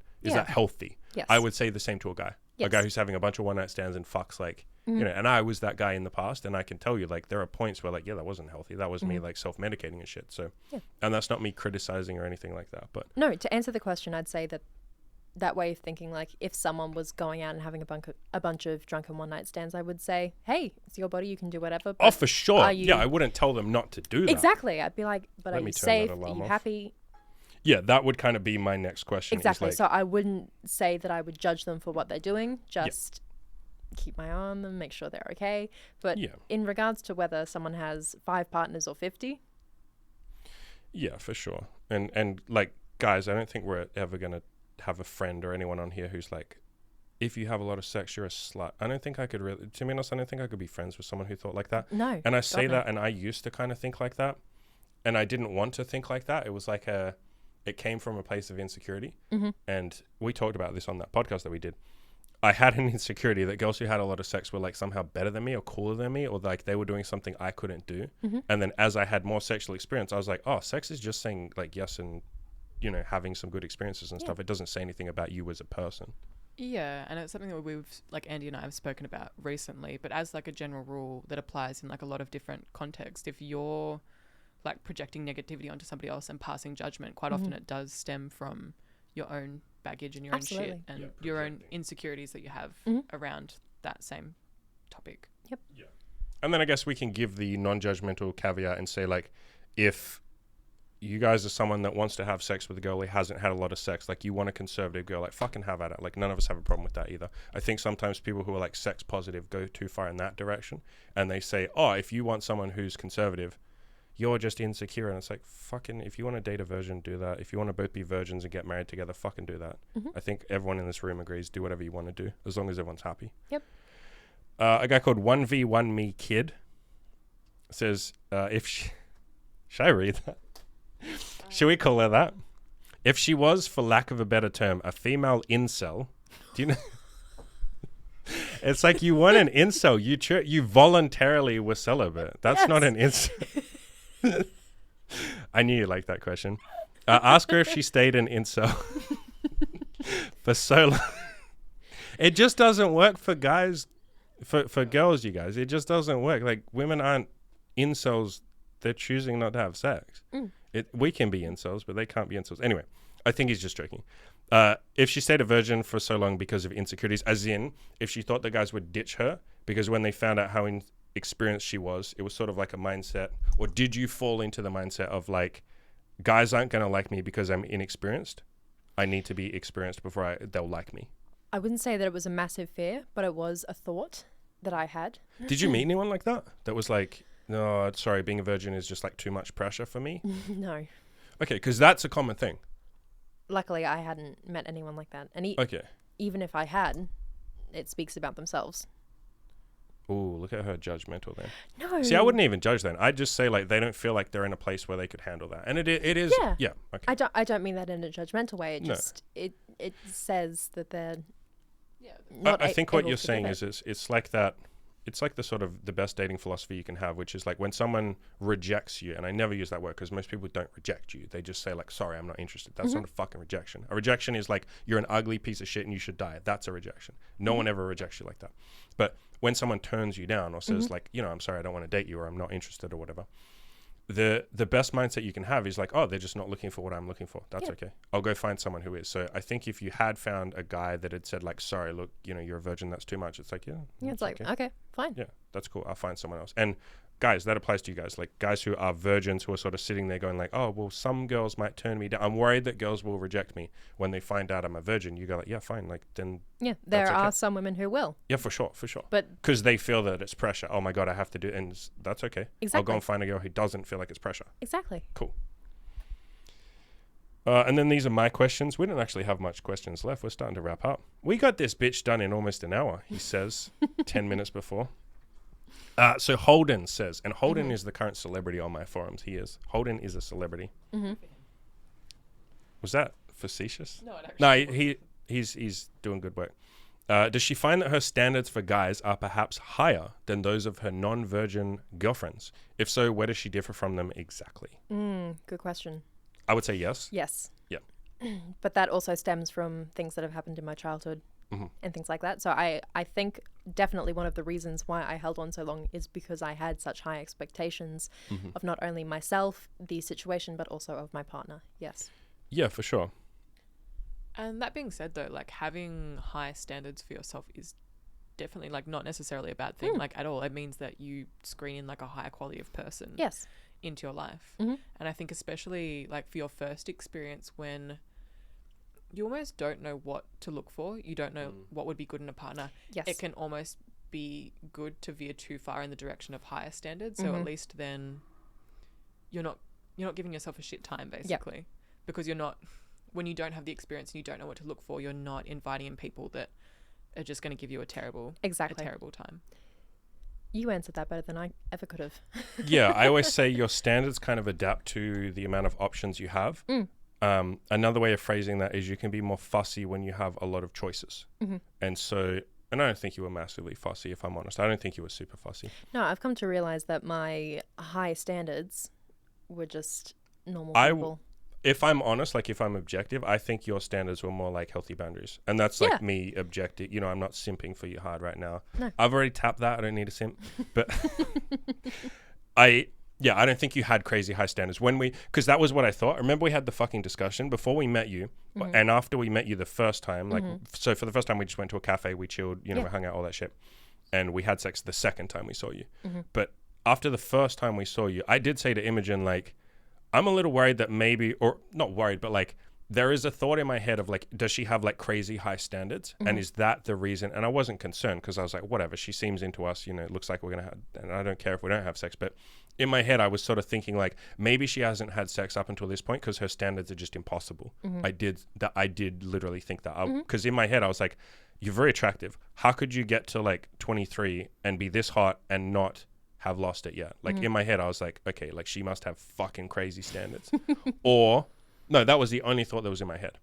healthy? Yes. I would say the same to a guy. Yes. A guy who's having a bunch of one night stands and fucks, like, you know, and I was that guy in the past, and I can tell you, like, there are points where, like, yeah, that wasn't healthy. That was me, like, self-medicating and shit. So, and that's not me criticizing or anything like that. But no, to answer the question, I'd say that way of thinking, like, if someone was going out and having a bunch of drunken one night stands, I would say, hey, it's your body, you can do whatever. Oh, for sure. Yeah, I wouldn't tell them not to do that. Exactly. I'd be like, but are you safe? Are you happy? Yeah, that would kind of be my next question. Exactly. Like, so I wouldn't say that I would judge them for what they're doing. Just keep my eye on them, make sure they're okay. But in regards to whether someone has 5 partners or 50. Yeah, for sure. And like, guys, I don't think we're ever going to have a friend or anyone on here who's like, if you have a lot of sex, you're a slut. I don't think I could really, to be honest, I don't think I could be friends with someone who thought like that. No. And I say that, and I used to kind of think like that. And I didn't want to think like that. It was like it came from a place of insecurity. And we talked about this on that podcast that we did. I had an insecurity that girls who had a lot of sex were like somehow better than me or cooler than me, or like they were doing something I couldn't do. And then as I had more sexual experience, I was like, oh, sex is just saying like yes and, you know, having some good experiences and stuff. It doesn't say anything about you as a person. Yeah, and it's something that we've, like Andy and I have spoken about recently, but as like a general rule that applies in like a lot of different contexts, if you're like projecting negativity onto somebody else and passing judgment, quite often it does stem from your own baggage and your own shit and your own insecurities that you have around that same topic. Yep. Yeah. And then I guess we can give the non-judgmental caveat and say, like, if you guys are someone that wants to have sex with a girl who hasn't had a lot of sex, like you want a conservative girl, like fucking have at it. Like none of us have a problem with that either. I think sometimes people who are like sex positive go too far in that direction, and they say, oh, if you want someone who's conservative, you're just insecure. And it's like, fucking, if you want to date a virgin, do that. If you want to both be virgins and get married together, fucking do that. I think everyone in this room agrees, do whatever you want to do, as long as everyone's happy. Yep. A guy called 1v1 Me Kid says, should I read that? Should we call her that? If she was, for lack of a better term, a female incel, do you know? It's like you want an incel. You voluntarily were celibate. That's not an incel. I knew you liked that question. Ask her if she stayed an incel for so long. It just doesn't work for guys, for girls, you guys. It just doesn't work. Like, women aren't incels. They're choosing not to have sex. We can be incels, but they can't be incels. Anyway, I think he's just joking. If she stayed a virgin for so long because of insecurities, as in, if she thought the guys would ditch her because when they found out how experienced she was, it was sort of like a mindset, or did you fall into the mindset of like, guys aren't going to like me because I'm inexperienced. I need to be experienced before they'll like me. I wouldn't say that it was a massive fear, but it was a thought that I had. Did you meet anyone like that? That was like, no, sorry, being a virgin is just like too much pressure for me? No. Okay, because that's a common thing. Luckily, I hadn't met anyone like that. And Okay. even if I had, it speaks about themselves. Ooh, look at her judgmental then. No. See, I wouldn't even judge then. I'd just say like they don't feel like they're in a place where they could handle that. And it is. Yeah. Okay. I don't mean that in a judgmental way. It just it says that they're not I think what able you're to saying give is it's like that. It's like the sort of the best dating philosophy you can have, which is like when someone rejects you, and I never use that word because most people don't reject you. They just say like, sorry, I'm not interested. That's not a fucking rejection. A rejection is like, you're an ugly piece of shit and you should die. That's a rejection. No one ever rejects you like that. But when someone turns you down or says like, I'm sorry, I don't want to date you, or I'm not interested or whatever, the best mindset you can have is like, oh, they're just not looking for what I'm looking for. That's okay. I'll go find someone who is. So I think if you had found a guy that had said like, sorry, look, you're a virgin, that's too much. It's like, it's like, okay, fine. Yeah, that's cool. I'll find someone else. And guys, that applies to you guys. Like guys who are virgins who are sort of sitting there going like, oh, well, some girls might turn me down. I'm worried that girls will reject me when they find out I'm a virgin. You go like, yeah, fine. Like then. Yeah, there are some women who will. Yeah, for sure. But because they feel that it's pressure. Oh my God, I have to do it. And that's okay. Exactly. I'll go and find a girl who doesn't feel like it's pressure. Exactly. Cool. And then these are my questions. We don't actually have much questions left. We're starting to wrap up. We got this bitch done in almost an hour, he says, 10 minutes before. So Holden says, and Holden is the current celebrity on my forums. Holden is a celebrity. Was that facetious? No, it actually No, he's doing good work. Does she find that her standards for guys are perhaps higher than those of her non-virgin girlfriends? If so, where does she differ from them exactly? Good question. I would say yes. Yes. Yeah. But that also stems from things that have happened in my childhood and things like that. So I think definitely one of the reasons why I held on so long is because I had such high expectations of not only myself, the situation, but also of my partner. Yes. Yeah, for sure. And that being said, though, like having high standards for yourself is definitely like not necessarily a bad thing, like at all. It means that you screen in like a higher quality of person into your life. And I think especially like for your first experience when you almost don't know what to look for, you don't know what would be good in a partner. Yes. It can almost be good to veer too far in the direction of higher standards. So at least then you're not giving yourself a shit time basically, because you're not. When you don't have the experience and you don't know what to look for, you're not inviting in people that are just going to give you a terrible time. You answered that better than I ever could have. Yeah, I always say your standards kind of adapt to the amount of options you have. Another way of phrasing that is you can be more fussy when you have a lot of choices. And I don't think you were massively fussy, if I'm honest. I don't think you were super fussy. No, I've come to realize that my high standards were just normal people. If I'm honest, like if I'm objective, I think your standards were more like healthy boundaries. And that's like me objective. I'm not simping for you hard right now. No. I've already tapped that. I don't need a simp. But I don't think you had crazy high standards because that was what I thought. Remember we had the fucking discussion before we met you and after we met you the first time, like, so for the first time we just went to a cafe, we chilled, we hung out, all that shit. And we had sex the second time we saw you. But after the first time we saw you, I did say to Imogen, like, I'm a little worried that maybe, or not worried, but like there is a thought in my head of like, does she have like crazy high standards? And is that the reason? And I wasn't concerned because I was like, whatever, she seems into us, it looks like we're going to have, and I don't care if we don't have sex. But in my head, I was sort of thinking like, maybe she hasn't had sex up until this point because her standards are just impossible. I did literally think that because in my head, I was like, you're very attractive. How could you get to like 23 and be this hot and not have lost it yet? Like in my head I was like, okay, like she must have fucking crazy standards. Or no, that was the only thought that was in my head.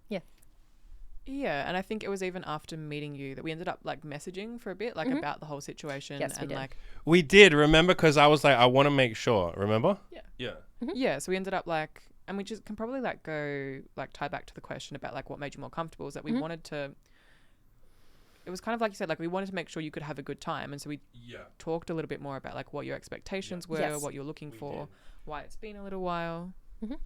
Yeah, and I think it was even after meeting you that we ended up like messaging for a bit, like about the whole situation. Yes, and we did. Like we did, remember, because I was like, I want to make sure, remember? Yeah, so we ended up like, and we just can probably like go like tie back to the question about like what made you more comfortable, is that we wanted to, it was kind of like you said, like we wanted to make sure you could have a good time. And so we talked a little bit more about like what your expectations were, what you're looking for, why it's been a little while.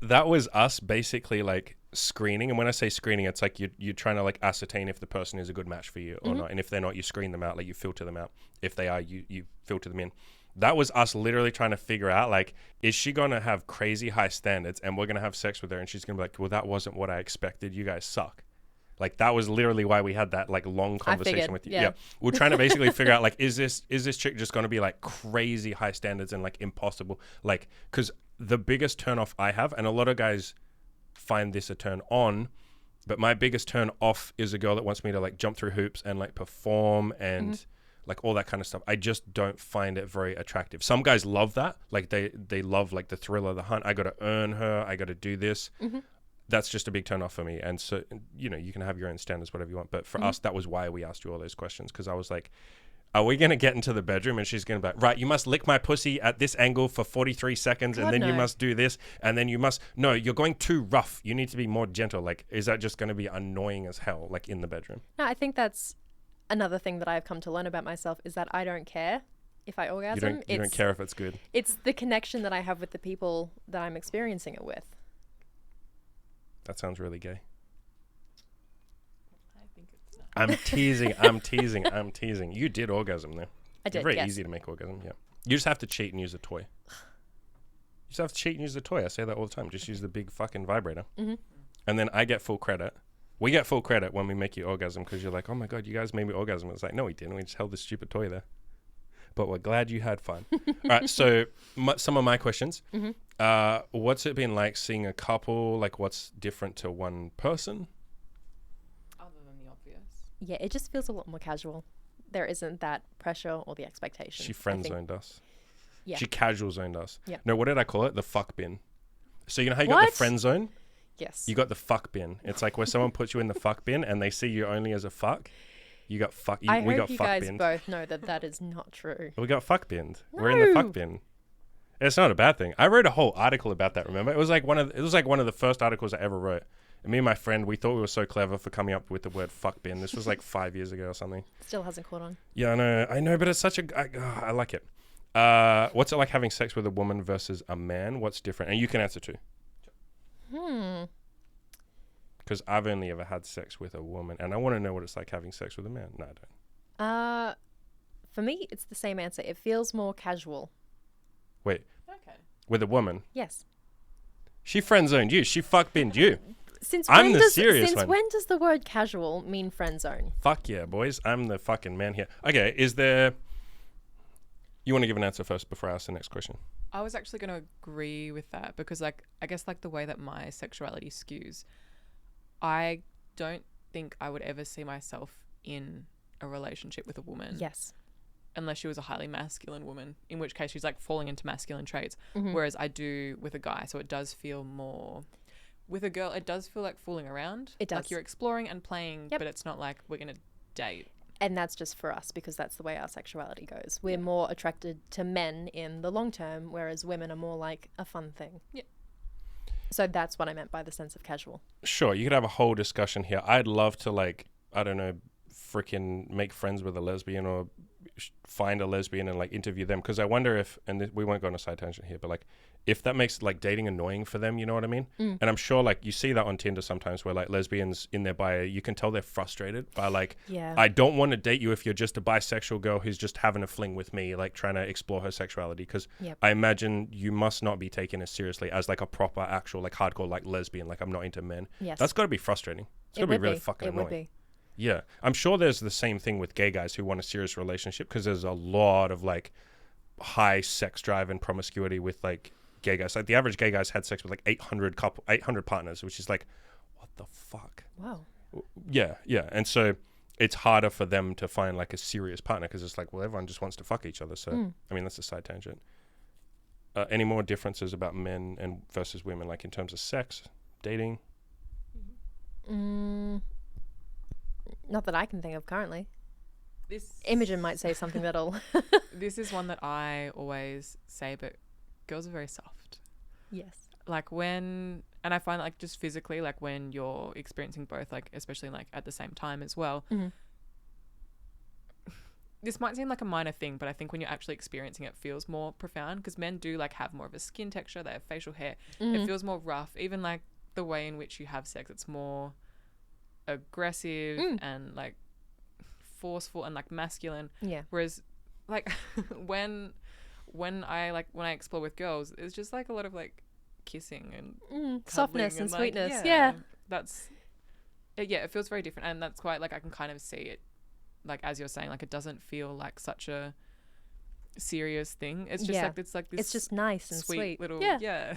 That was us basically like screening. And when I say screening, it's like you're trying to like ascertain if the person is a good match for you or not. And if they're not, you screen them out, like you filter them out. If they are, you filter them in. That was us literally trying to figure out, like, is she going to have crazy high standards and we're going to have sex with her and she's going to be like, well, that wasn't what I expected. You guys suck. Like that was literally why we had that like long conversation with you. Yeah. We're trying to basically figure out like, is this chick just going to be like crazy high standards and like impossible? Like, because the biggest turn off I have, and a lot of guys find this a turn on, but my biggest turn off is a girl that wants me to like jump through hoops and like perform and like all that kind of stuff. I just don't find it very attractive. Some guys love that. Like they love like the thrill of the hunt. I got to earn her. I got to do this. That's just a big turn off for me. And so, you know, you can have your own standards, whatever you want. But for us, that was why we asked you all those questions. Because I was like, are we going to get into the bedroom and she's going to be like, right, you must lick my pussy at this angle for 43 seconds. God, and then no. you must do this. And then you must, no, you're going too rough. You need to be more gentle. Like, is that just going to be annoying as hell, like in the bedroom? No, I think that's another thing that I've come to learn about myself is that I don't care if I orgasm. You don't care if it's good. It's the connection that I have with the people that I'm experiencing it with. That sounds really gay. I think it's not. I'm teasing. You did orgasm though. I did, It's very yes. easy to make orgasm, yeah. You just have to cheat and use a toy. You just have to cheat and use the toy. I say that all the time. Just use the big fucking vibrator. And then I get full credit. We get full credit when we make you orgasm because you're like, oh my God, you guys made me orgasm. It's like, no, we didn't. We just held this stupid toy there. But we're glad you had fun. All right, so some of my questions. What's it been like seeing a couple? Like, what's different to one person? Other than the obvious. Yeah, it just feels a lot more casual. There isn't that pressure or the expectation. She friend zoned us. Yeah. She casual zoned us. Yeah. No, what did I call it? The fuck bin. So you know how you got the What? friend zone? Yes. You got the fuck bin. It's like where someone puts you in the fuck bin and they see you only as a fuck. You got fuck. I we hope got you fuck guys binned. both know that that is not true. We got fuck binned. We're in the fuck No. bin. It's not a bad thing. I wrote a whole article about that. Remember, it was like one of the first articles I ever wrote. And me and my friend, we thought we were so clever for coming up with the word fuck bin. This was like 5 years ago or something. Still hasn't caught on. Yeah, I know, but it's such a. I like it. What's it like having sex with a woman versus a man? What's different? And you can answer too. Because I've only ever had sex with a woman, and I want to know what it's like having sex with a man. No, I don't. For me, it's the same answer. It feels more casual. Wait, Okay. with a woman? Yes. She friend zoned you. She fuck binned you. Since I'm when the does, serious since one. when does the word casual mean friend zone? Fuck yeah, boys. I'm the fucking man here. Okay, is there... You want to give an answer first before I ask the next question? I was actually going to agree with that because, like, I guess, like, the way that my sexuality skews, I don't think I would ever see myself in a relationship with a woman. Yes. Unless she was a highly masculine woman, in which case she's, like, falling into masculine traits. Whereas I do with a guy. So it does feel more... With a girl, it does feel like fooling around. It does. Like, you're exploring and playing, Yep. but it's not like we're going to date. And that's just for us because that's the way our sexuality goes. We're more attracted to men in the long term, whereas women are more like a fun thing. Yeah. So that's what I meant by the sense of casual. Sure, you could have a whole discussion here. I'd love to, like, I don't know, freaking make friends with a lesbian or find a lesbian and, like, interview them. Because I wonder if, and we won't go on a side tangent here, but, like, if that makes, like, dating annoying for them, you know what I mean? And I'm sure, like, you see that on Tinder sometimes where, like, lesbians in their bio, you can tell they're frustrated by, like, Yeah. I don't want to date you if you're just a bisexual girl who's just having a fling with me, like, trying to explore her sexuality. Because Yep. I imagine you must not be taken as seriously as, like, a proper, actual, like, hardcore, like, lesbian. Like, I'm not into men. Yes. That's got to be frustrating. It's got to be really fucking It annoying. would be. Yeah. I'm sure there's the same thing with gay guys who want a serious relationship because there's a lot of, like, high sex drive and promiscuity with, like, gay guys. Like, the average gay guy's had sex with, like, 800 partners, which is like, what the fuck? Wow. Yeah. And so it's harder for them to find, like, a serious partner because it's like, well, everyone just wants to fuck each other. So, I mean, that's a side tangent. Any more differences about men and versus women, like, in terms of sex, dating? Not that I can think of currently. This Imogen might say something that'll... This is one that I always say, but girls are very soft. Yes. Like when, and I find like just physically, like when you're experiencing both, like especially like at the same time as well. This might seem like a minor thing, but I think when you're actually experiencing it, it feels more profound because men do like have more of a skin texture. They have facial hair. It feels more rough. Even like the way in which you have sex, it's more aggressive and like forceful and like masculine. Yeah. Whereas like when I explore with girls, it's just like a lot of like kissing and Softness cuddling and like, sweetness. Yeah. That's it feels very different, and that's quite like I can kind of see it, like as you're saying, like it doesn't feel like such a serious thing. It's just like it's like this. It's just nice and sweet. Little yeah.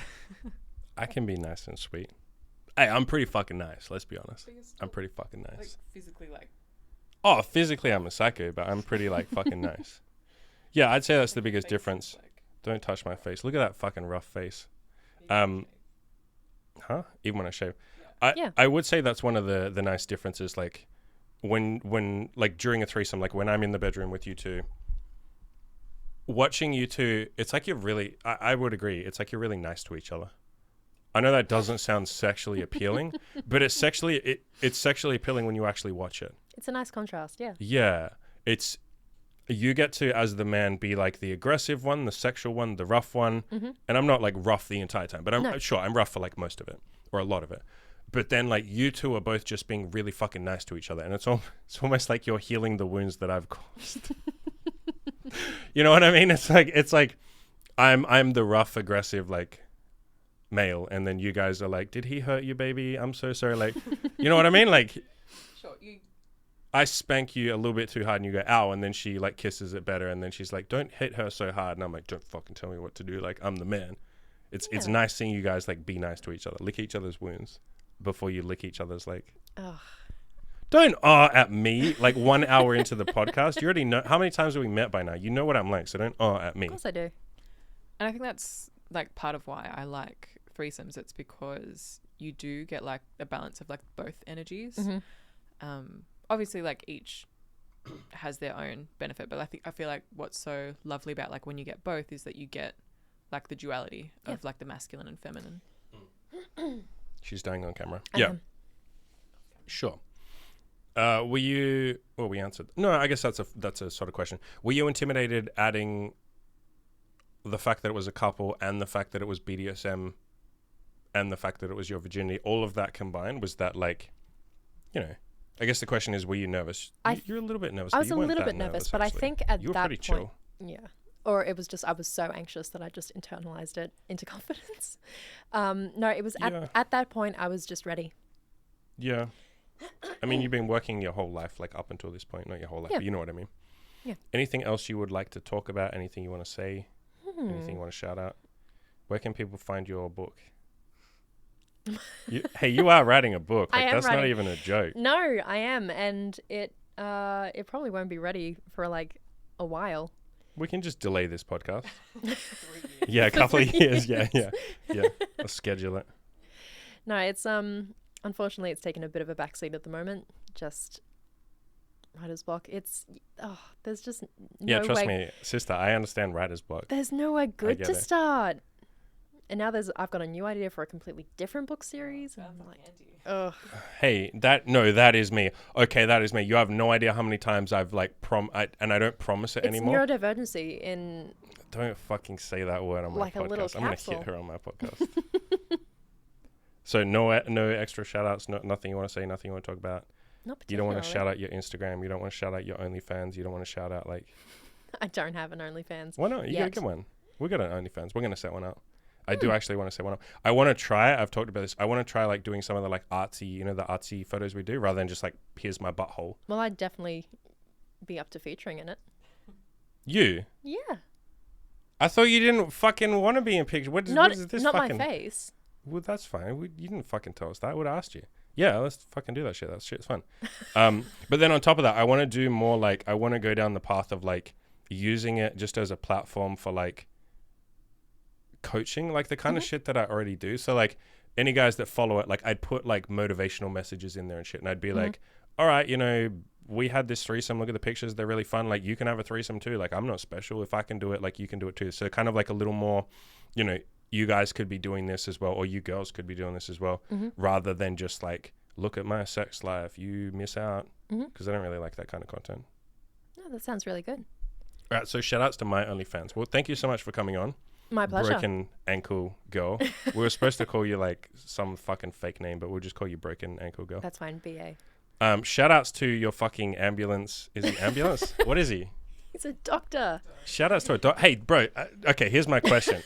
I can be nice and sweet. Hey, I'm pretty fucking nice. Let's be honest. I'm pretty fucking nice. Like physically, like. Oh, physically I'm a psycho, but I'm pretty like fucking nice. Yeah, I'd say that's the biggest difference. Don't touch my face. Look at that fucking rough face. Even when I shave. I would say that's one of the nice differences. Like when like during a threesome, like when I'm in the bedroom with you two, watching you two, it's like you're really, I would agree, it's like you're really nice to each other. I know that doesn't sound sexually appealing, but it's sexually appealing when you actually watch it. It's a nice contrast, yeah. Yeah. It's, you get to, as the man, be like the aggressive one, the sexual one, the rough one. Mm-hmm. And I'm not like rough the entire time, but I'm sure I'm rough for like most of it or a lot of it. But then like you two are both just being really fucking nice to each other. And it's almost like you're healing the wounds that I've caused. You know what I mean? It's like I'm the rough, aggressive, like male. And then you guys are like, did he hurt you, baby? I'm so sorry. Like, you know what I mean? Like, sure, I spank you a little bit too hard and you go, ow. And then she like kisses it better. And then she's like, don't hit her so hard. And I'm like, don't fucking tell me what to do. Like, I'm the man. It's nice seeing you guys like be nice to each other. Lick each other's wounds before you lick each other's like. Ugh. Don't at me like 1 hour into the podcast. You already know. How many times have we met by now? You know what I'm like, so don't at me. Of course I do. And I think that's like part of why I like threesomes. It's because you do get like a balance of like both energies. Mm-hmm. Obviously like each has their own benefit, but I feel like what's so lovely about like when you get both is that you get like the duality of like the masculine and feminine. She's dying on camera. I am. Sure. Were you? Well, we answered. No, I guess that's a sort of question. Were you intimidated adding the fact that it was a couple and the fact that it was BDSM and the fact that it was your virginity? All of that combined, was that like, you know? I guess the question is, were you nervous? You're a little bit nervous. I was a little bit nervous, but actually. I think at you were that pretty point, chill. Yeah. Or it was just I was so anxious that I just internalized it into confidence. No, it was at that point I was just ready. Yeah. I mean, you've been working your whole life, like up until this point, not your whole life, but you know what I mean. Yeah. Anything else you would like to talk about? Anything you want to say? Anything you want to shout out? Where can people find your book? You are writing a book. Like, that's not even a joke. No, I am. And it probably won't be ready for like a while. We can just delay this podcast. Yeah, a couple of years. Yeah. I'll schedule it. No, it's unfortunately, it's taken a bit of a backseat at the moment. Just writer's block. There's just no way. Trust me, sister. I understand writer's block. There's nowhere good to start. And now I've got a new idea for a completely different book series. And I'm like, ugh. Hey, that is me. Okay, that is me. You have no idea how many times I've like and I don't promise it anymore. It's neurodivergency in. Don't fucking say that word on my like podcast. A little capsule. I'm gonna hit her on my podcast. So no extra shout outs, nothing you want to say, nothing you want to talk about. Not particularly. You don't want to shout out your Instagram, you don't want to shout out your OnlyFans, you don't want to shout out like I don't have an OnlyFans. Why not? You gotta get one. We got an OnlyFans. We're gonna set one up. I do actually want to set one up. I want to try it. I've talked about this. I want to try like doing some of the like artsy, the artsy photos we do rather than just like here's my butthole. Well, I'd definitely be up to featuring in it. You? Yeah. I thought you didn't fucking want to be in pictures. What is this not fucking... my face. Well, that's fine. You didn't fucking tell us that. I would have asked you. Yeah, let's fucking do that shit. That shit's fun. But then on top of that, I want to do more like, I want to go down the path of like using it just as a platform for like coaching, like the kind of shit that I already do. So like any guys that follow it, like I'd put like motivational messages in there and shit. And I'd be like, all right, we had this threesome. Look at the pictures. They're really fun. Like you can have a threesome too. Like I'm not special. If I can do it, like you can do it too. So kind of like a little more, you guys could be doing this as well, or you girls could be doing this as well, rather than just like, look at my sex life, you miss out, because I don't really like that kind of content. No, that sounds really good. All right, so shout outs to my OnlyFans. Well, thank you so much for coming on. My pleasure. Broken ankle girl. We were supposed to call you like some fucking fake name, but we'll just call you Broken Ankle Girl. That's fine, BA. Shout outs to your fucking ambulance. Is he ambulance? What is he? He's a doctor. Shout outs to a doctor. Hey, bro. Okay, here's my question.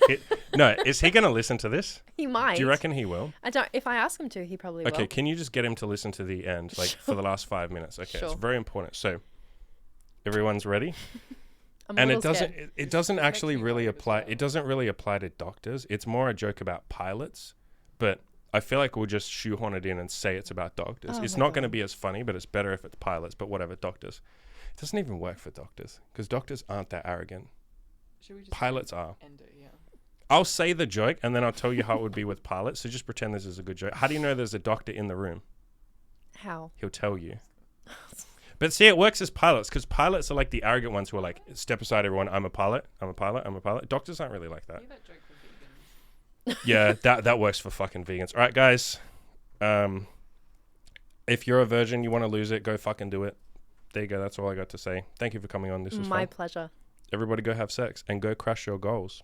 No, is he going to listen to this? He might. Do you reckon he will? I don't. If I ask him to, he probably will. Okay, can you just get him to listen to the end, like for the last 5 minutes? Okay, Sure. it's very important. So, everyone's ready, I'm a and little scared. it doesn't actually me really worried as apply. well. It doesn't really apply to doctors. It's more a joke about pilots, but I feel like we'll just shoehorn it in and say it's about doctors. Oh It's my not going to God. be as funny, but it's better if it's pilots. But whatever, doctors. It doesn't even work for doctors because doctors aren't that arrogant. Should we just Pilots are. end it? Yeah. I'll say the joke and then I'll tell you how it would be with pilots. So just pretend this is a good joke. How do you know there's a doctor in the room? How? He'll tell you. But see, it works as pilots because pilots are like the arrogant ones who are like, step aside, everyone. I'm a pilot. I'm a pilot. I'm a pilot. Doctors aren't really like that. Maybe that joke for vegans. Yeah, that works for fucking vegans. All right, guys. If you're a virgin, you want to lose it, go fucking do it. There you go. That's all I got to say. Thank you for coming on. This was My fun. pleasure. Everybody go have sex and go crush your goals.